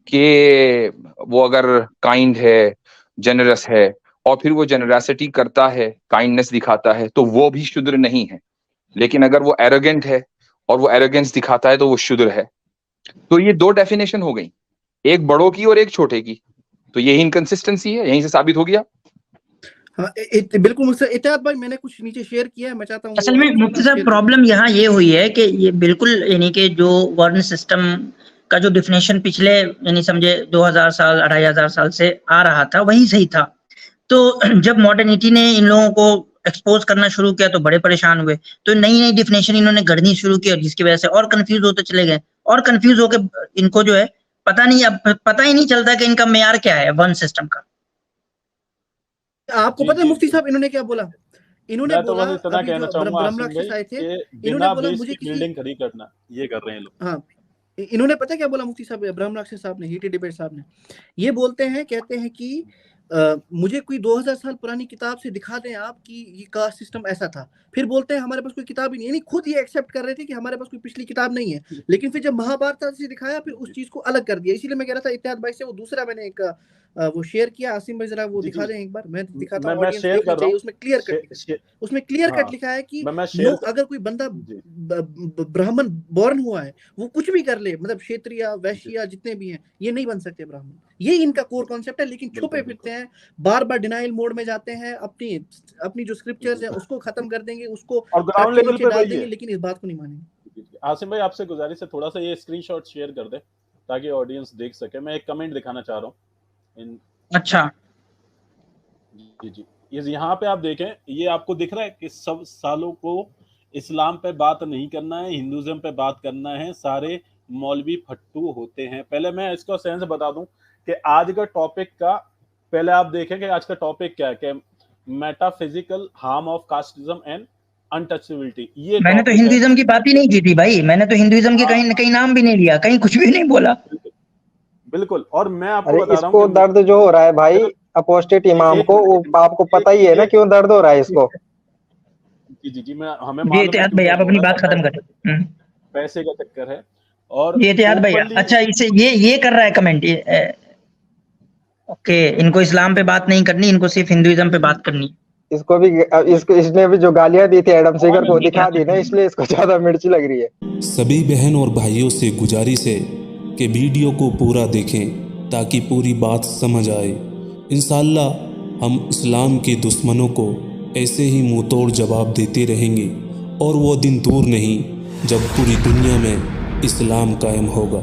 कि वो अगर काइंड है, जेनरस है, और फिर वो जेनरसिटी करता है, काइंडनेस दिखाता है, तो वो भी शूद्र नहीं है। लेकिन अगर वो एरोगेंट है और वो एरोगेंस दिखाता है तो वो शूद्र है। तो ये दो डेफिनेशन हो गई, एक बड़ों की और एक छोटे की। तो यही इनकंसिस्टेंसी है, यहीं से साबित हो गया। हाँ, बिल्कुल इत्तेहाद भाई, मैंने कुछ नीचे शेयर किया है, मैं चाहता हूँ। असल में मुफ्ती साहब प्रॉब्लम यहाँ ये हुई है कि ये बिल्कुल यानी कि जो वर्ण सिस्टम का जो डिफिनेशन पिछले यानी समझे 2000 साल 2500 साल से आ रहा था वही सही था। तो जब मॉडर्निटी ने इन लोगों को एक्सपोज करना शुरू किया तो बड़े परेशान हुए, तो नई नई डिफिनेशन इन्होंने गढ़नी शुरू की और जिसकी वजह से और कंफ्यूज होते चले गए, और कंफ्यूज होके इनको जो है पता ही नहीं चलता कि इनका मेयार क्या है वर्ण सिस्टम का। आपको पता है मुफ्ती साहब इन्होंने क्या बोला? इन्होंने बोला इतना कहना चाहूंगा आए थे, इन्होंने बोला मुझे बिल्डिंग खड़ी करना, ये कर रहे हैं लोग। हाँ, इन्होंने पता क्या बोला मुफ्ती साहब, ब्रह्म राक्षस साहब ने, हीटेड डिबेट साहब ने, ये बोलते हैं, कहते हैं कि मुझे कोई 2000 साल पुरानी किताब से दिखा दें आप कि ये कास्ट सिस्टम ऐसा था, फिर बोलते हैं हमारे पास कोई किताब ही नहीं, यानी खुद ये एक्सेप्ट कर रहे थे कि हमारे पास कोई पिछली किताब नहीं है, लेकिन फिर जब महाभारत से दिखाया फिर उस चीज को अलग कर दिया। इसीलिए मैं कह रहा था इत्तेहाद भाई से वो दूसरा मैंने एक वो शेयर किया, आसिम भाई जरा वो दिखा दें एक बार, मैं दिखाता हूं, ऑडियंस देखना चाहिए, उसमें क्लियर कट लिखा है कि अगर कोई बंदा ब्राह्मण बॉर्न हुआ है वो कुछ भी कर ले, मतलब क्षत्रिय वैश्य जितने भी हैं ये नहीं बन सकते ब्राह्मण, ये इनका कोर कॉन्सेप्ट है। लेकिन छुपे फिरते हैं, बार बार डिनाइल मोड में जाते हैं, अपनी जो स्क्रिप्चर्स है उसको खत्म कर देंगे, उसको और ग्राउंड लेवल पे डाल देंगे, लेकिन इस बात को नहीं मानेंगे। आसिम भाई आपसे गुजारिश है थोड़ा सा ये स्क्रीनशॉट शेयर कर दे ताकि ऑडियंस देख सके। मैं एक कमेंट दिखाना चाह रहा हूँ। अच्छा जी ये यहाँ पे आप देखें, ये आपको दिख रहा है कि सब सालों को इस्लाम पे बात नहीं करना है, हिंदुइज्म पे बात करना है, सारे मौलवी फट्टू होते हैं। पहले मैं इसका सेंस बता दूं कि आज का टॉपिक का, पहले आप देखें कि आज का टॉपिक क्या है, कि metaphysical harm of casteism and untouchability. ये मैंने तो हिंदुइज्म की बात ही नहीं की थी भाई, मैंने तो हिंदुइज्म के कहीं नाम भी नहीं लिया, कहीं कुछ भी नहीं बोला। बिल्कुल। और मैं आपको बता रहा हूँ दर्द जो हो रहा है भाई अपोस्टेट इमाम को, वो आपको पता ही है ना क्यों दर्द हो रहा है इसको। जी मैं हमें इत्तेहाद भाई आप अपनी बात खत्म करें। पैसे का चक्कर है। और ये इत्तेहाद भाई अच्छा इसे ये कर रहा है कमेंट, ओके, इनको इस्लाम पे बात नहीं करनी, इनको सिर्फ हिंदुइज्म पे बात करनी। इसने भी जो गालियां दी थी एडम सेगर को दिखा दी ना, इसलिए इसको ज्यादा मिर्ची लग रही है। सभी बहन और भाइयों से गुजारिश है कि वीडियो को पूरा देखें ताकि पूरी बात समझ आए। इंशाअल्लाह हम इस्लाम के दुश्मनों को ऐसे ही मुंह तोड़ जवाब देते रहेंगे और वो दिन दूर नहीं जब पूरी दुनिया में इस्लाम कायम होगा।